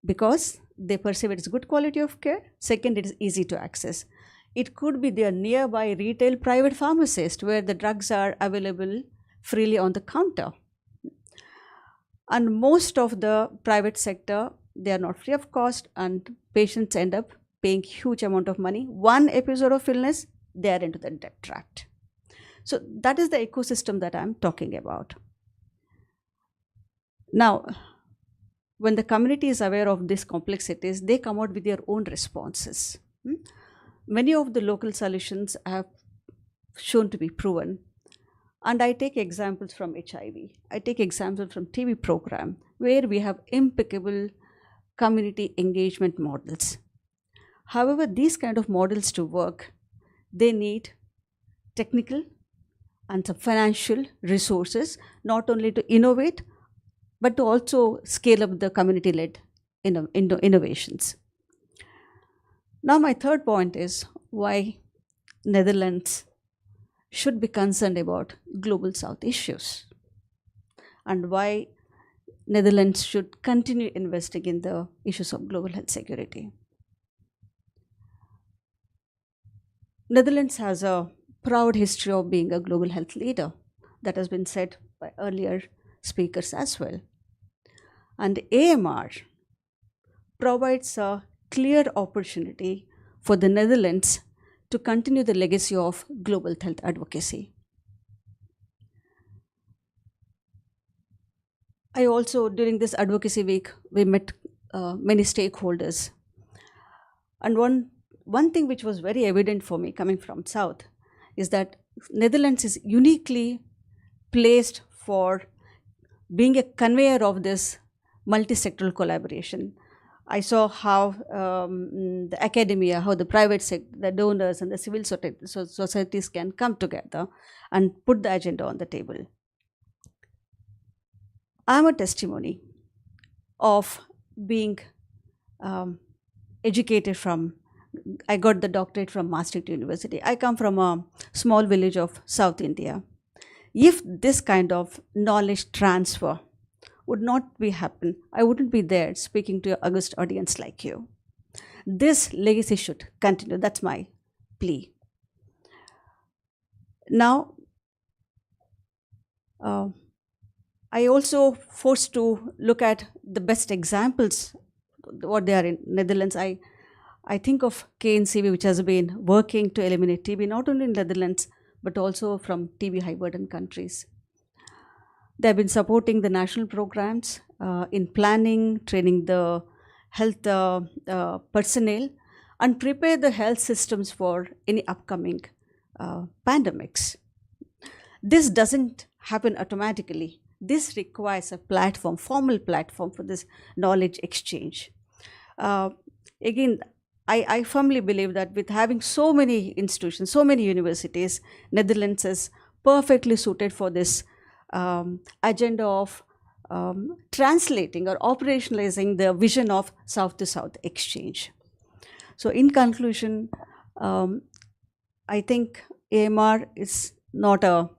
because they perceive it as good quality of care. Second, it is easy to access. It could be their nearby retail private pharmacist where the drugs are available freely on the counter. And most of the private sector, they are not free of cost and patients end up paying huge amount of money. One episode of illness, they are into the debt trap. So that is the ecosystem that I'm talking about. Now, when the community is aware of these complexities, they come out with their own responses. Many of the local solutions have shown to be proven. And I take examples from HIV. I take examples from TB program, where we have impeccable community engagement models. However, these kind of models to work, they need technical and some financial resources, not only to innovate, but to also scale up the community-led innovations. Now, my third point is why Netherlands should be concerned about Global South issues and why Netherlands should continue investing in the issues of global health security. Netherlands has a proud history of being a global health leader. That has been said by earlier speakers as well. And AMR provides a clear opportunity for the Netherlands to continue the legacy of global health advocacy. I also, during this advocacy week, we met many stakeholders. And one thing which was very evident for me coming from South is that Netherlands is uniquely placed for being a conveyor of this multi-sectoral collaboration. I saw how the academia, how the private sector, the donors and the civil societies can come together and put the agenda on the table. I'm a testimony of being educated from, I got the doctorate from Maastricht University. I come from a small village of South India. If this kind of knowledge transfer would not be happen, I wouldn't be there speaking to an august audience like you. This legacy should continue. That's my plea. Now, I also forced to look at the best examples, what they are in Netherlands. I think of KNCV, which has been working to eliminate TB, not only in Netherlands, but also from TB high burden countries. They've been supporting the national programs in planning, training the health personnel, and prepare the health systems for any upcoming pandemics. This doesn't happen automatically. This requires a platform, formal platform for this knowledge exchange. Again, I firmly believe that with having so many institutions, so many universities, Netherlands is perfectly suited for this agenda of translating or operationalizing the vision of South-to-South exchange. So in conclusion, I think AMR is not a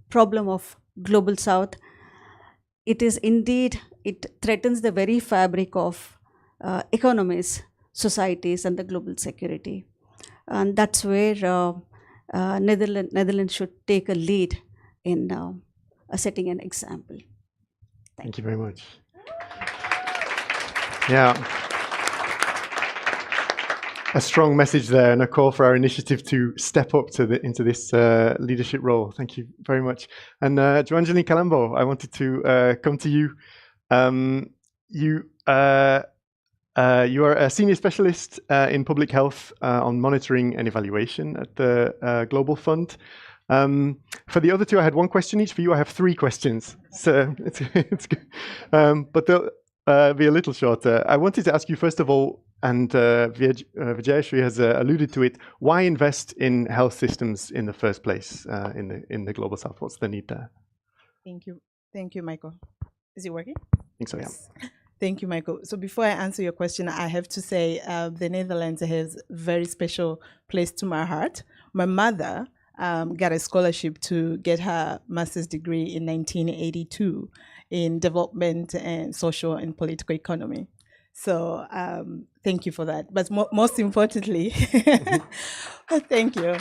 problem of Global South. It is indeed, it threatens the very fabric of economies, societies, and the global security. And that's where Netherlands should take a lead in setting an example. Thank you very much. Yeah. A strong message there and a call for our initiative to step up to into this leadership role. Thank you very much. And Joanjali Calambo, I wanted to come to you. You are a senior specialist in public health on monitoring and evaluation at the Global Fund. For the other two, I had one question each. For you, I have three questions. So it's good. But they'll be a little shorter. I wanted to ask you, first of all, and Vijayashree has alluded to it, why invest in health systems in the first place in the Global South? What's the need there? Thank you. Thank you, Michael. Is it working? I think so, yeah. Yes. Thank you, Michael. So before I answer your question, I have to say the Netherlands has a very special place to my heart. My mother got a scholarship to get her master's degree in 1982 in development and social and political economy. So thank you for that. But most importantly, thank you.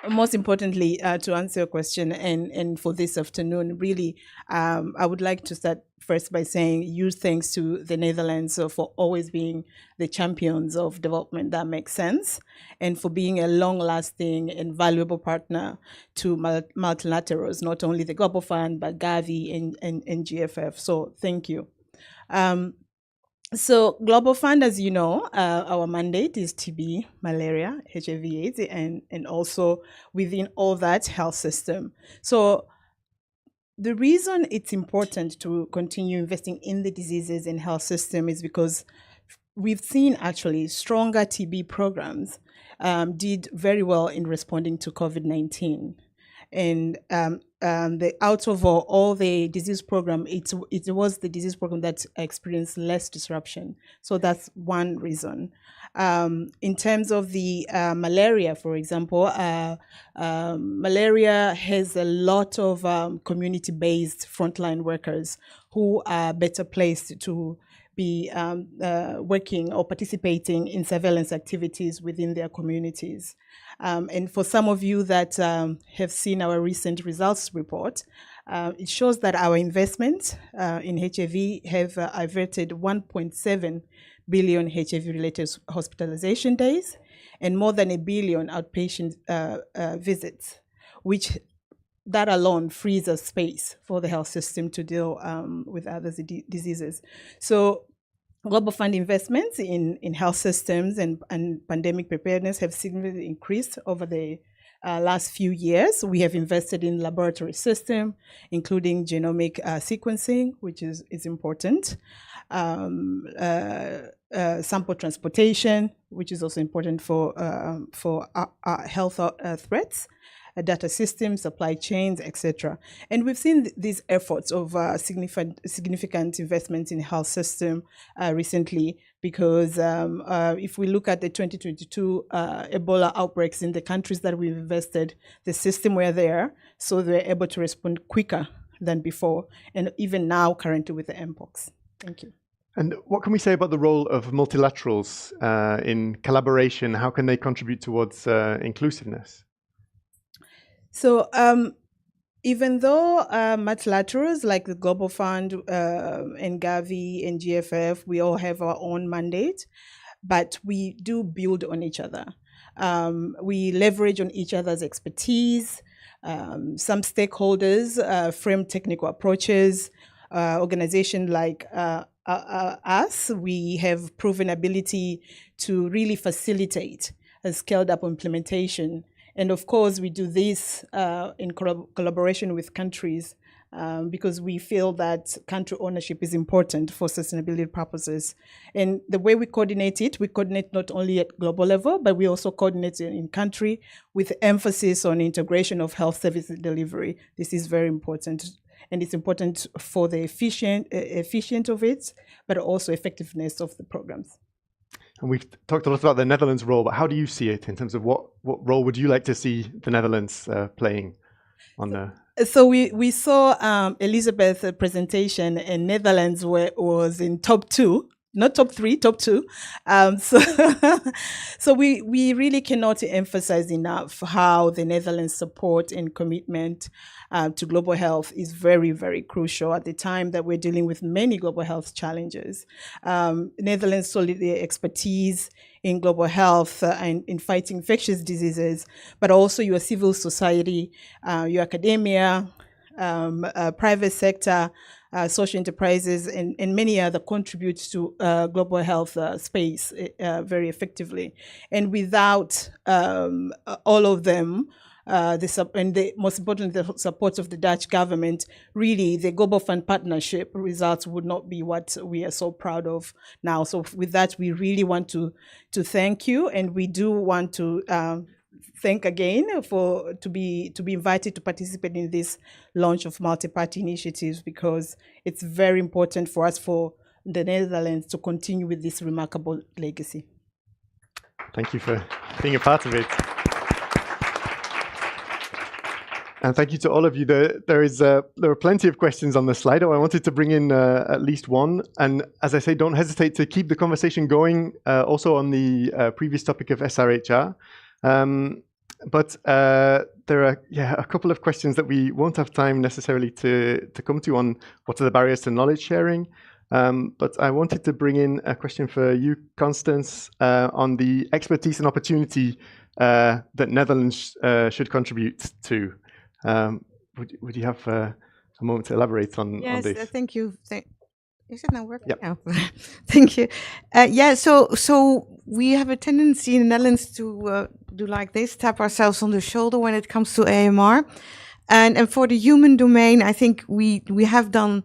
Most importantly, to answer your question and for this afternoon, really, I would like to start first by saying huge thanks to the Netherlands for always being the champions of development that makes sense, and for being a long-lasting and valuable partner to multilaterals, not only the Global Fund, but Gavi and GFF. So thank you. So Global Fund, as you know, our mandate is TB, malaria, HIV/AIDS, and also within all that health system. So the reason it's important to continue investing in the diseases and health system is because we've seen actually stronger TB programs did very well in responding to COVID-19. And out of all the disease program, it was the disease program that experienced less disruption. So that's one reason. In terms of the malaria, for example, malaria has a lot of community-based frontline workers who are better placed to be working or participating in surveillance activities within their communities. And for some of you that have seen our recent results report, it shows that our investments in HIV have averted 1.7 billion HIV-related hospitalization days and more than 1 billion outpatient visits, which that alone frees us space for the health system to deal with other diseases. So Global Fund investments in health systems and pandemic preparedness have significantly increased over the last few years. We have invested in laboratory system, including genomic sequencing, which is important, sample transportation, which is also important for health threats, data systems, supply chains, etc. And we've seen these efforts of significant investments in health system recently, because if we look at the 2022 Ebola outbreaks in the countries that we've invested, the system were there, so they're able to respond quicker than before, and even now currently with the mpox. Thank you. And what can we say about the role of multilaterals in collaboration? How can they contribute towards inclusiveness? So even though multilaterals like the Global Fund and Gavi and GFF, we all have our own mandate, but we do build on each other. We leverage on each other's expertise. Some stakeholders frame technical approaches. Organizations like us, we have proven ability to really facilitate a scaled up implementation. And of course, we do this in collaboration with countries because we feel that country ownership is important for sustainability purposes. And the way we coordinate not only at global level, but we also coordinate in country with emphasis on integration of health service delivery. This is very important. And it's important for the efficient of it, but also effectiveness of the programs. And we've talked a lot about the Netherlands' role, but how do you see it in terms of what role would you like to see the Netherlands playing on the? So we saw Elizabeth's presentation, and Netherlands was in top 2, not top 3, top 2. So we really cannot emphasize enough how the Netherlands' support and commitment to global health is very, very crucial at the time that we're dealing with many global health challenges. Netherlands' solid expertise in global health and in fighting infectious diseases, but also your civil society, your academia, private sector, social enterprises, and many other contribute to global health space very effectively. And without all of them, most importantly, the support of the Dutch government, really the Global Fund partnership results would not be what we are so proud of now. So with that, we really want to thank you, and we do want to thank again to be invited to participate in this launch of multi-party initiatives, because it's very important for us, for the Netherlands, to continue with this remarkable legacy. Thank you for being a part of it. And thank you to all of you. There are plenty of questions on the Slido. I wanted to bring in at least one. And as I say, don't hesitate to keep the conversation going, also on the previous topic of SRHR. But there are a couple of questions that we won't have time necessarily to come to on what are the barriers to knowledge sharing. But I wanted to bring in a question for you, Constance, on the expertise and opportunity that Netherlands should contribute to. Would you have a moment to elaborate on this? Yes, thank you. Is it now working? Yep. Oh. Thank you. So we have a tendency in the Netherlands to do like this, tap ourselves on the shoulder when it comes to AMR. And for the human domain, I think we have done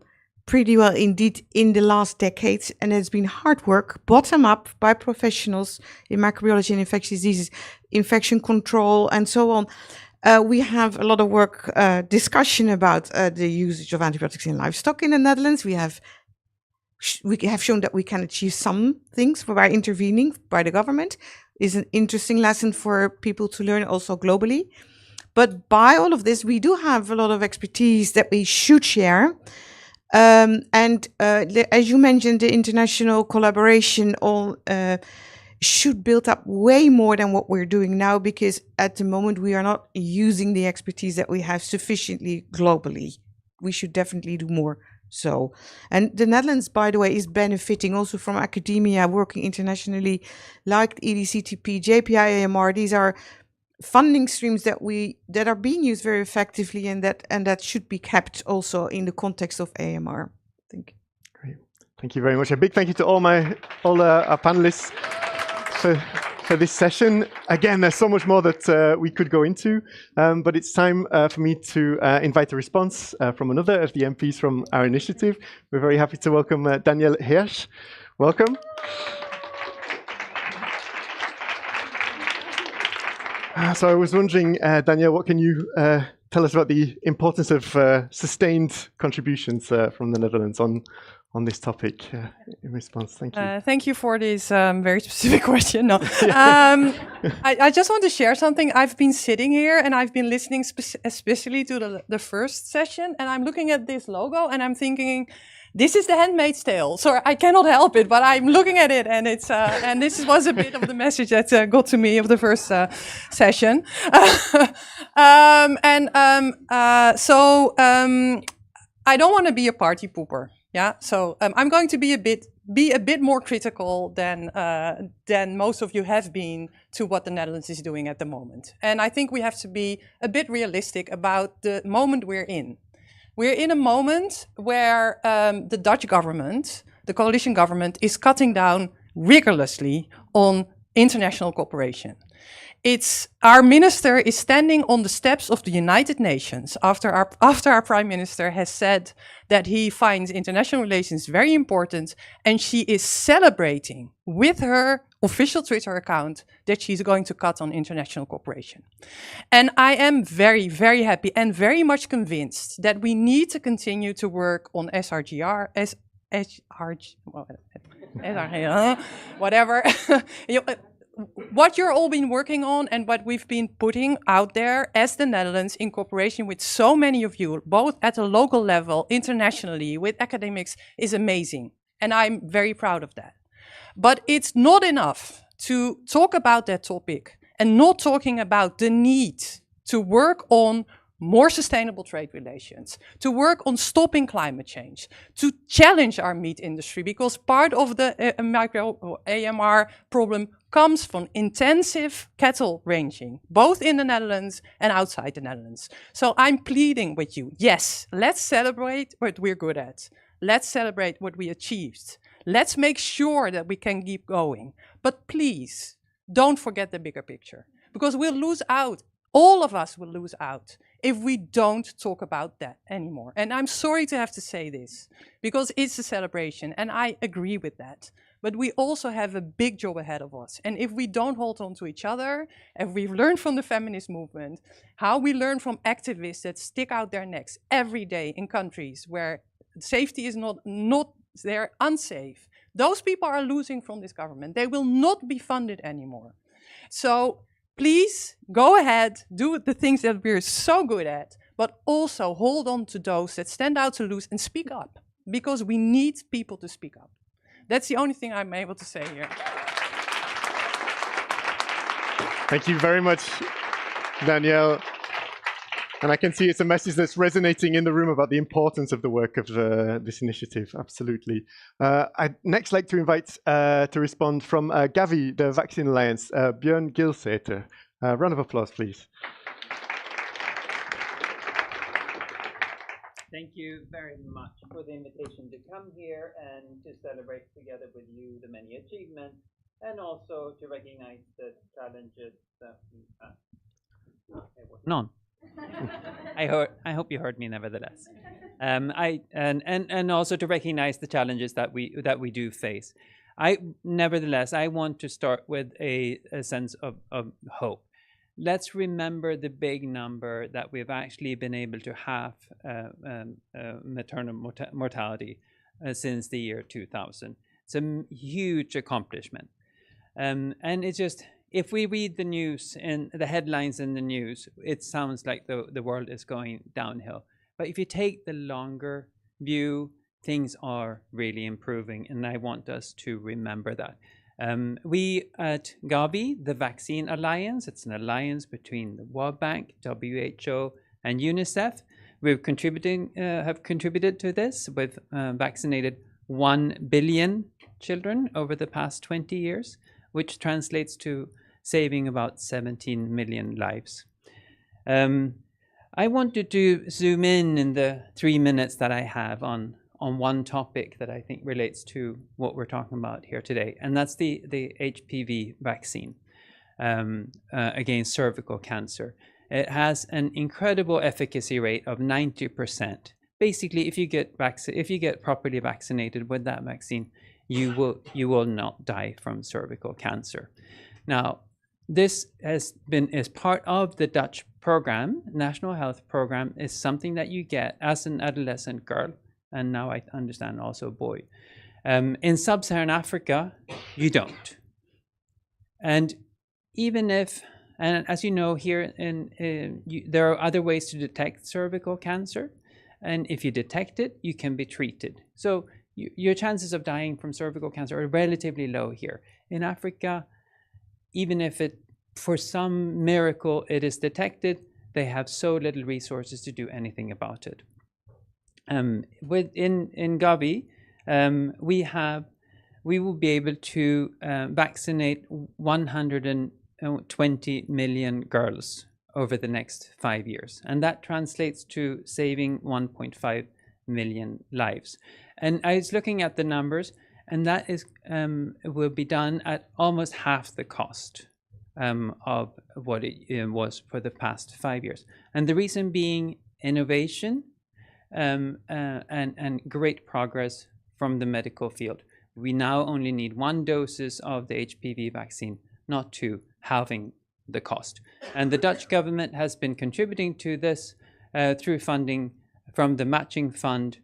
pretty well indeed in the last decades, and it's been hard work, bottom up, by professionals in microbiology and infectious diseases, infection control, and so on. We have a lot of work, discussion about the usage of antibiotics in livestock in the Netherlands. We have shown that we can achieve some things by intervening by the government. Is an interesting lesson for people to learn also globally. But by all of this, we do have a lot of expertise that we should share. As you mentioned, the international collaboration should build up way more than what we're doing now, because at the moment we are not using the expertise that we have sufficiently globally. We should definitely do more. So, and the Netherlands, by the way, is benefiting also from academia working internationally, like the EDCTP, JPI, AMR. These are funding streams that are being used very effectively, and that should be kept also in the context of AMR. Thank you. Great. Thank you very much. A big thank you to all our panelists for this session. Again, there's so much more that we could go into, but it's time for me to invite a response from another of the MPs from our initiative. We're very happy to welcome Danielle Hirsch. Welcome. So I was wondering, Danielle, what can you tell us about the importance of sustained contributions from the Netherlands on this topic in response? Thank you. Thank you for this very specific question. No. I just want to share something. I've been sitting here and I've been listening especially to the first session, and I'm looking at this logo and I'm thinking, this is The Handmaid's Tale. So I cannot help it, but I'm looking at it, and it's and this was a bit of the message that got to me of the first session. I don't want to be a party pooper. Yeah, so I'm going to be a bit more critical than most of you have been to what the Netherlands is doing at the moment. And I think we have to be a bit realistic about the moment we're in. We're in a moment where the Dutch government, the coalition government, is cutting down rigorously on international cooperation. Our minister is standing on the steps of the United Nations after our prime minister has said that he finds international relations very important, and she is celebrating with her official Twitter account that she's going to cut on international cooperation. And I am very, very happy and very much convinced that we need to continue to work on SRGR, whatever. What you're all been working on and what we've been putting out there as the Netherlands in cooperation with so many of you, both at a local level, internationally, with academics, is amazing. And I'm very proud of that. But it's not enough to talk about that topic and not talking about the need to work on more sustainable trade relations, to work on stopping climate change, to challenge our meat industry, because part of the AMR problem comes from intensive cattle ranging, both in the Netherlands and outside the Netherlands. So I'm pleading with you, yes, let's celebrate what we're good at. Let's celebrate what we achieved. Let's make sure that we can keep going. But please, don't forget the bigger picture, because we'll lose out. All of us will lose out if we don't talk about that anymore. And I'm sorry to have to say this, because it's a celebration, and I agree with that. But we also have a big job ahead of us. And if we don't hold on to each other, if we've learned from the feminist movement, how we learn from activists that stick out their necks every day in countries where safety is not they're unsafe, those people are losing from this government. They will not be funded anymore. So please go ahead, do the things that we're so good at, but also hold on to those that stand out to lose and speak up, because we need people to speak up. That's the only thing I'm able to say here. Thank you very much, Danielle. And I can see it's a message that's resonating in the room about the importance of the work of this initiative, absolutely. I'd next like to invite to respond from Gavi, the Vaccine Alliance, Björn Gilseter. Round of applause, please. Thank you very much for the invitation to come here and to celebrate together with you the many achievements, and also to recognize the challenges that we have. None. I hope you heard me nevertheless. And also to recognize the challenges that we do face. Nevertheless, I want to start with a sense of hope. Let's remember the big number that we've actually been able to halve maternal mortality since the year 2000. It's a huge accomplishment. And it's just, if we read the news and the headlines in the news, it sounds like the world is going downhill. But if you take the longer view, things are really improving, and I want us to remember that. We at Gavi, the Vaccine Alliance, it's an alliance between the World Bank, WHO, and UNICEF. We've have contributed to this. We've vaccinated 1 billion children over the past 20 years, which translates to saving about 17 million lives. I wanted to zoom in the 3 minutes that I have on one topic that I think relates to what we're talking about here today, and that's the HPV vaccine against cervical cancer. It has an incredible efficacy rate of 90%. Basically, if you get properly vaccinated with that vaccine, you will not die from cervical cancer. Now, this is part of the Dutch program, National Health Program, is something that you get as an adolescent girl, and now I understand also a boy. In sub-Saharan Africa, you don't. And even if, and as you know here, there are other ways to detect cervical cancer, and if you detect it, you can be treated. So your chances of dying from cervical cancer are relatively low here. In Africa, even if for some miracle it is detected, they have so little resources to do anything about it. In Gavi, we will be able to vaccinate 120 million girls over the next 5 years, and that translates to saving 1.5 million lives. And I was looking at the numbers, and that will be done at almost half the cost of what it was for the past 5 years. And the reason being innovation and great progress from the medical field. We now only need 1 dose of the HPV vaccine, not 2, halving the cost. And the Dutch government has been contributing to this through funding from the matching fund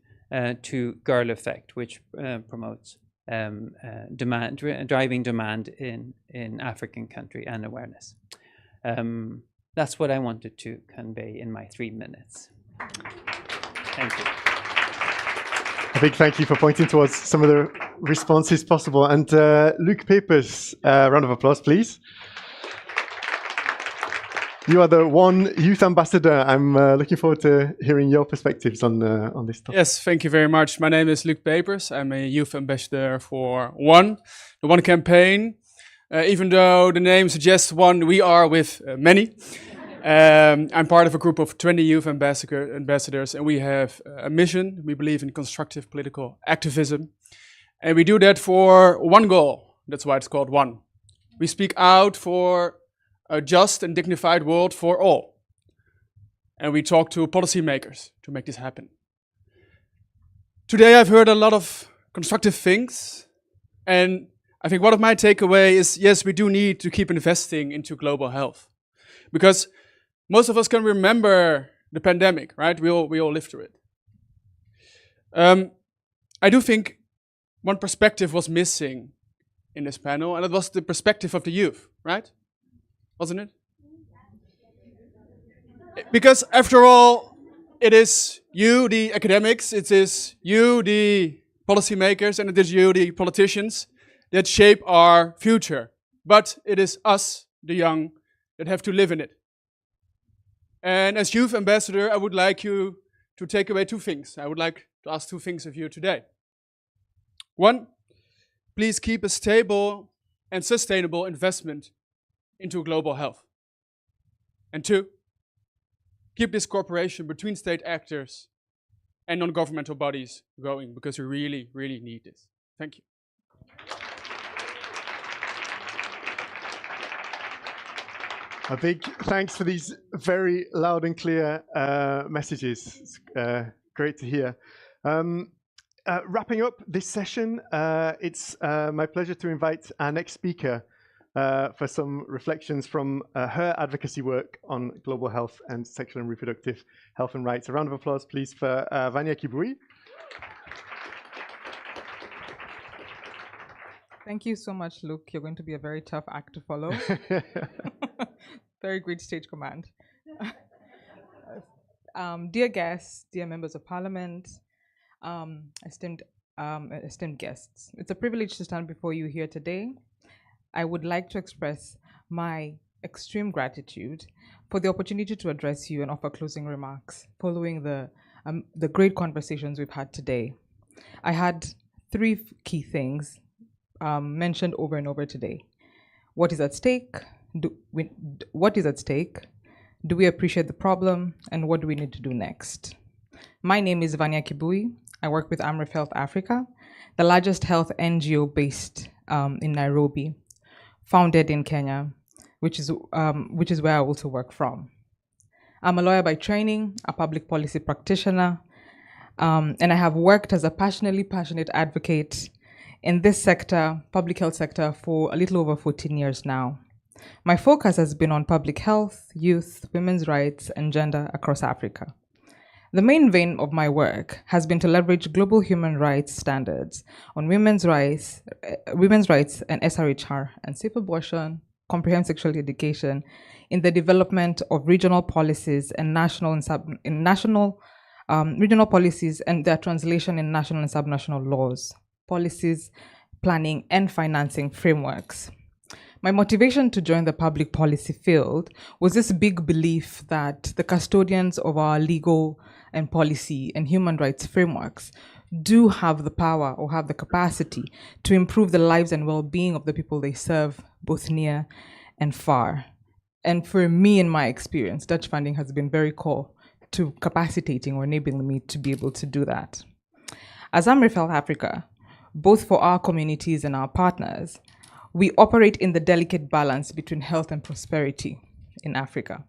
to Girl Effect, which promotes driving demand in African country and awareness. That's what I wanted to convey in my 3 minutes. Thank you. A big thank you for pointing towards some of the responses possible. And Luc Pepers, round of applause, please. You are the one youth ambassador. I'm looking forward to hearing your perspectives on this topic. Yes, thank you very much. My name is Luc Pepers. I'm a youth ambassador for One, the One campaign. Even though the name suggests one, we are with many. I'm part of a group of 20 youth ambassadors, and we have a mission. We believe in constructive political activism. And we do that for one goal. That's why it's called One. We speak out for a just and dignified world for all. And we talk to policymakers to make this happen. Today I've heard a lot of constructive things, and I think one of my takeaway is, yes, we do need to keep investing into global health. Because most of us can remember the pandemic, right? We all lived through it. I do think one perspective was missing in this panel, and it was the perspective of the youth, right? Wasn't it? Because after all, it is you, the academics, it is you, the policymakers, and it is you, the politicians, that shape our future. But it is us, the young, that have to live in it. And as youth ambassador, I would like you to take away 2 things. I would like to ask 2 things of you today. 1, please keep a stable and sustainable investment into global health. And 2, keep this cooperation between state actors and non-governmental bodies going, because we really, really need this. Thank you. A big thanks for these very loud and clear messages. great to hear. Wrapping up this session, it's my pleasure to invite our next speaker for some reflections from her advocacy work on global health and sexual and reproductive health and rights. A round of applause, please, for Vania Kibui. Thank you so much, Luke. You're going to be a very tough act to follow. Very great stage command. Dear guests, dear members of parliament, esteemed guests, it's a privilege to stand before you here today. I would like to express my extreme gratitude for the opportunity to address you and offer closing remarks following the great conversations we've had today. I had three key things mentioned over and over today. What is at stake? What is at stake? Do we appreciate the problem? And what do we need to do next? My name is Vania Kibui. I work with Amref Health Africa, the largest health NGO based in Nairobi, founded in Kenya, which is where I also work from. I'm a lawyer by training, a public policy practitioner, and I have worked as a passionate advocate in this sector, public health sector, for a little over 14 years now. My focus has been on public health, youth, women's rights, and gender across Africa. The main vein of my work has been to leverage global human rights standards on women's rights and SRHR and safe abortion, comprehensive sexual education in the development of regional policies and regional policies and their translation in national and subnational laws, policies, planning, and financing frameworks. My motivation to join the public policy field was this big belief that the custodians of our legal and policy and human rights frameworks do have the power or have the capacity to improve the lives and well-being of the people they serve, both near and far. And for me, in my experience, Dutch funding has been very core to capacitating or enabling me to be able to do that. As Amref Health Africa, both for our communities and our partners, we operate in the delicate balance between health and prosperity in Africa.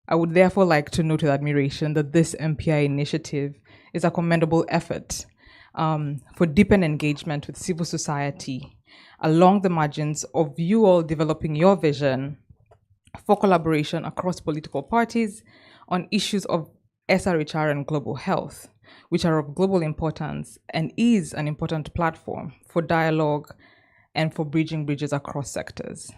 I would therefore like to note with admiration that this MPI initiative is a commendable effort for deepened engagement with civil society along the margins of you all developing your vision for collaboration across political parties on issues of SRHR and global health, which are of global importance and is an important platform for dialogue and for bridging bridges across sectors.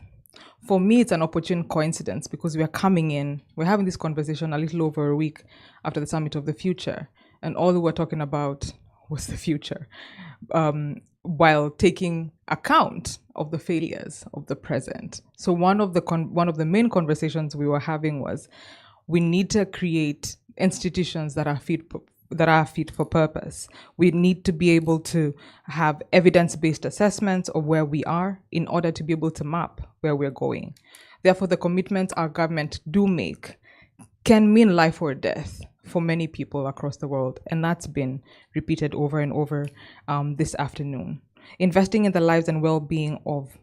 For me, it's an opportune coincidence because we're having this conversation a little over a week after the Summit of the Future, and all we were talking about was the future, while taking account of the failures of the present. So one of the main conversations we were having was, we need to create institutions that are fit for purpose. We need to be able to have evidence-based assessments of where we are in order to be able to map where we're going. Therefore, the commitments our government do make can mean life or death for many people across the world, and that's been repeated over and over this afternoon. Investing in the lives and well-being of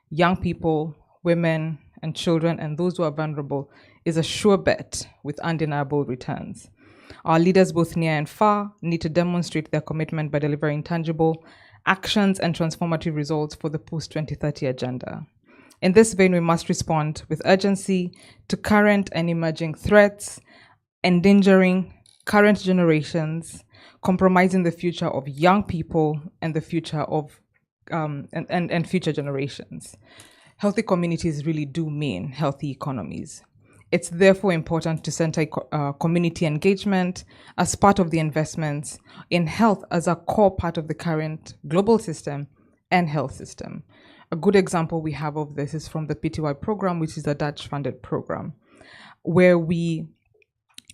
young people, women, and children, and those who are vulnerable is a sure bet with undeniable returns. Our leaders, both near and far, need to demonstrate their commitment by delivering tangible actions and transformative results for the post-2030 agenda. In this vein, we must respond with urgency to current and emerging threats, endangering current generations, compromising the future of young people and the future of and future generations. Healthy communities really do mean healthy economies. It's therefore important to center community engagement as part of the investments in health as a core part of the current global system and health system. A good example we have of this is from the PTY program, which is a Dutch-funded program, where we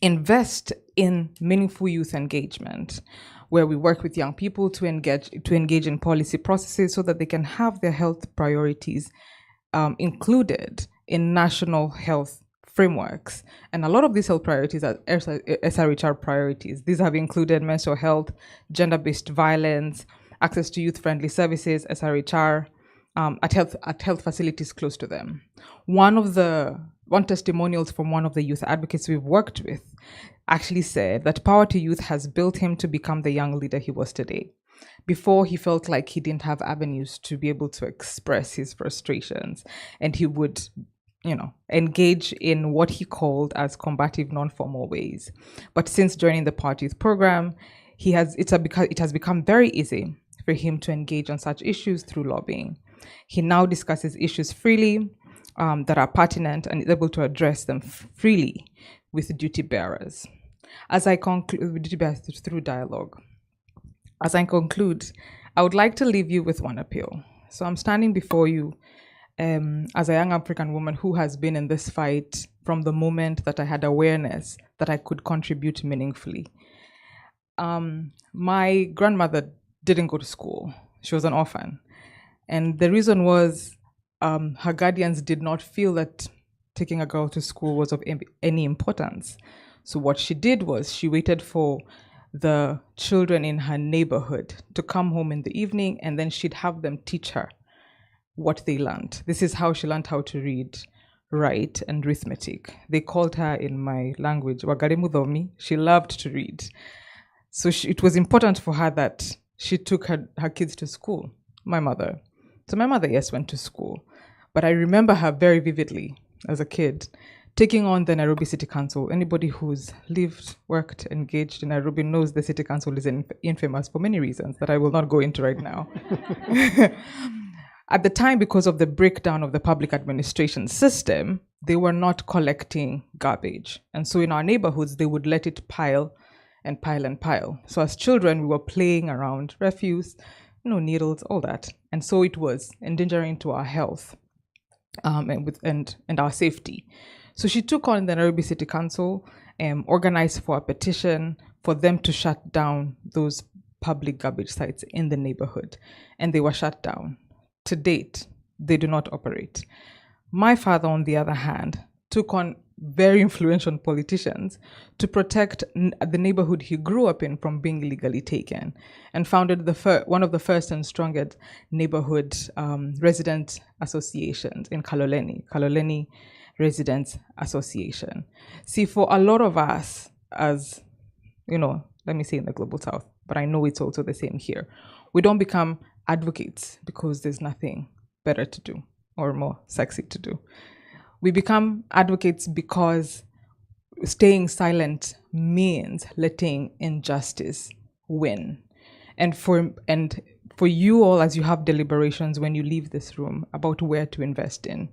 invest in meaningful youth engagement, where we work with young people to engage in policy processes so that they can have their health priorities included in national health frameworks. And a lot of these health priorities are SRHR priorities. These have included mental health, gender-based violence, access to youth-friendly services, SRHR, at health facilities close to them. One testimonials from one of the youth advocates we've worked with actually said that power to youth has built him to become the young leader he was today. Before, he felt like he didn't have avenues to be able to express his frustrations, and he would, engage in what he called as combative non-formal ways. But since joining the Party Youth program, it has become very easy for him to engage on such issues through lobbying. He now discusses issues freely that are pertinent and is able to address them freely with duty bearers. As I conclude, duty bearers through dialogue. As I conclude, I would like to leave you with one appeal. So I'm standing before you as a young African woman who has been in this fight from the moment that I had awareness that I could contribute meaningfully. My grandmother didn't go to school. She was an orphan. And the reason was her guardians did not feel that taking a girl to school was of any importance. So what she did was she waited for the children in her neighborhood to come home in the evening, and then she'd have them teach her what they learned. This is how she learned how to read, write, and arithmetic. They called her in my language, Wagare Mudomi. She loved to read. So it was important for her that she took her kids to school, my mother. So my mother, yes, went to school. But I remember her very vividly as a kid, taking on the Nairobi City Council. Anybody who's lived, worked, engaged in Nairobi knows the City Council is infamous for many reasons that I will not go into right now. At the time, because of the breakdown of the public administration system, they were not collecting garbage. And so in our neighborhoods, they would let it pile and pile and pile. So as children, we were playing around refuse, needles, all that. And so it was endangering to our health and our safety. So she took on the Nairobi City Council, organized for a petition for them to shut down those public garbage sites in the neighborhood. And they were shut down. To date, they do not operate. My father, on the other hand, took on very influential politicians to protect the neighborhood he grew up in from being illegally taken, and founded one of the first and strongest neighborhood resident associations in Kaloleni Residents Association. See, for a lot of us, as let me say in the Global South, but I know it's also the same here, we don't become advocates because there's nothing better to do or more sexy to do. We become advocates because staying silent means letting injustice win. And for you all, as you have deliberations when you leave this room about where to invest in,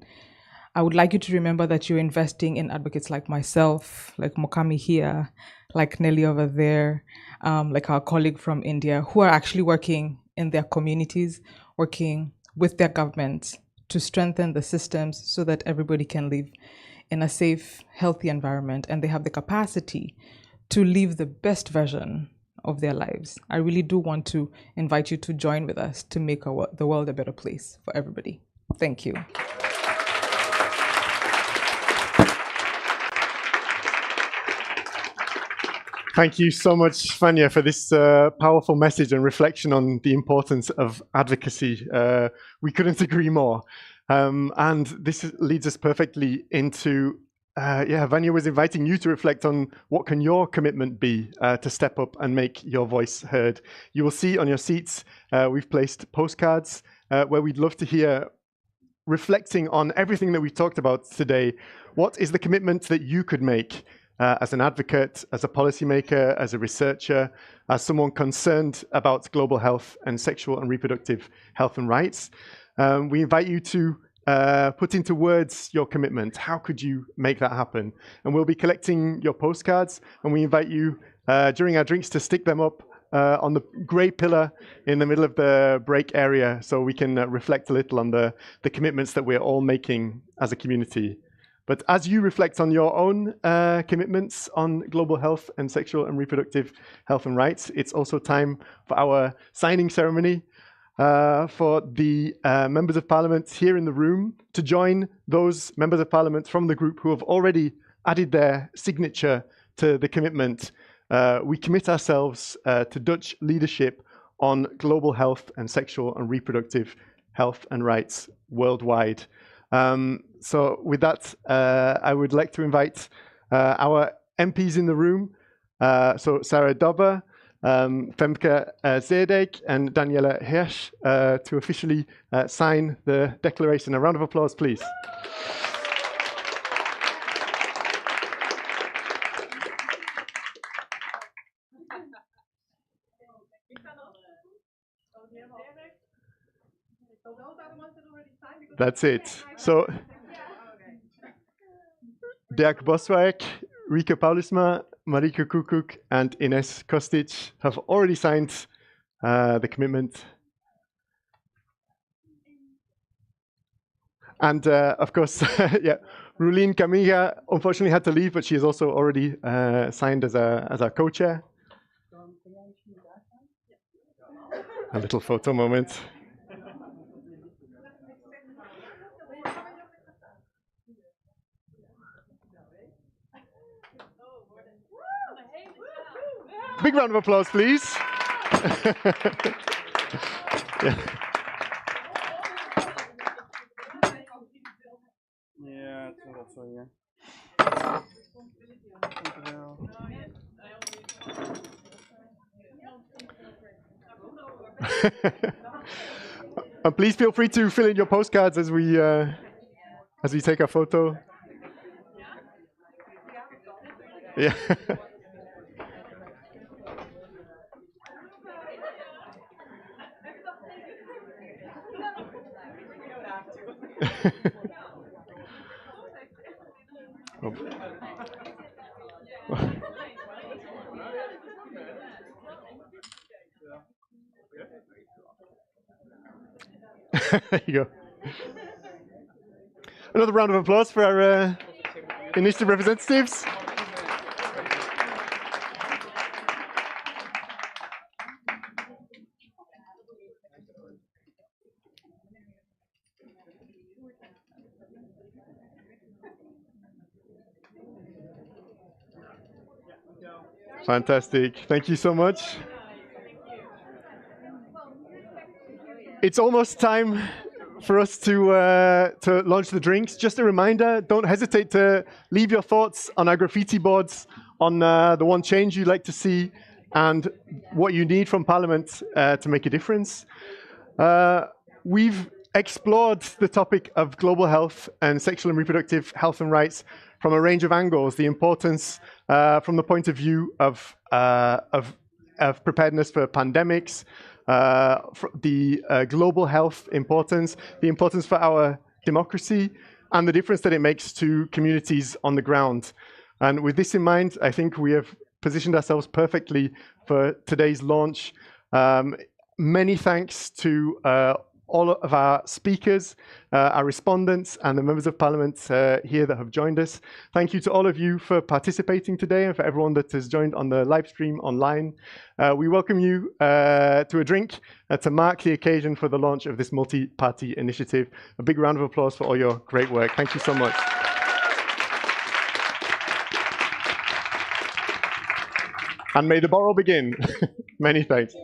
I would like you to remember that you're investing in advocates like myself, like Mokami here, like Nelly over there, like our colleague from India, who are actually working in their communities, working with their governments to strengthen the systems so that everybody can live in a safe, healthy environment, and they have the capacity to live the best version of their lives. I really do want to invite you to join with us to make the world a better place for everybody. Thank you. Thank you so much, Fania, for this powerful message and reflection on the importance of advocacy. We couldn't agree more. And this leads us perfectly into, Vanya was inviting you to reflect on what can your commitment be to step up and make your voice heard. You will see on your seats, we've placed postcards where we'd love to hear, reflecting on everything that we've talked about today, what is the commitment that you could make as an advocate, as a policymaker, as a researcher, as someone concerned about global health and sexual and reproductive health and rights. We invite you to put into words your commitment. How could you make that happen? And we'll be collecting your postcards, and we invite you during our drinks to stick them up on the grey pillar in the middle of the break area so we can reflect a little on the commitments that we're all making as a community. But as you reflect on your own commitments on global health and sexual and reproductive health and rights, it's also time for our signing ceremony for the members of parliament here in the room to join those members of parliament from the group who have already added their signature to the commitment. We commit ourselves to Dutch leadership on global health and sexual and reproductive health and rights worldwide. So with that, I would like to invite our MPs in the room So Sarah Dobber, Femke Zedek, and Daniela Hirsch to officially sign the declaration. A round of applause, please. That's it. So, Dirk Boswijk, Rika Paulusma, Marika Kukuk, and Ines Kostic have already signed the commitment. And of course, yeah, Rulin Camilla unfortunately had to leave, but she has also already signed as our co-chair. A little photo moment. Big round of applause, please. Yeah. Yeah, it's also here. And please feel free to fill in your postcards as we take our photo. Yeah. There you go. Another round of applause for our initiative representatives. Fantastic. Thank you so much. It's almost time for us to launch the drinks. Just a reminder, don't hesitate to leave your thoughts on our graffiti boards on the one change you'd like to see and what you need from Parliament to make a difference. We've explored the topic of global health and sexual and reproductive health and rights from a range of angles, the importance from the point of view of preparedness for pandemics, the global health importance, the importance for our democracy, and the difference that it makes to communities on the ground. And with this in mind, I think we have positioned ourselves perfectly for today's launch. Many thanks to all of our speakers, our respondents, and the members of Parliament here that have joined us. Thank you to all of you for participating today and for everyone that has joined on the live stream online. We welcome you to a drink to mark the occasion for the launch of this multi-party initiative. A big round of applause for all your great work. Thank you so much. And may the borrow begin. Many thanks.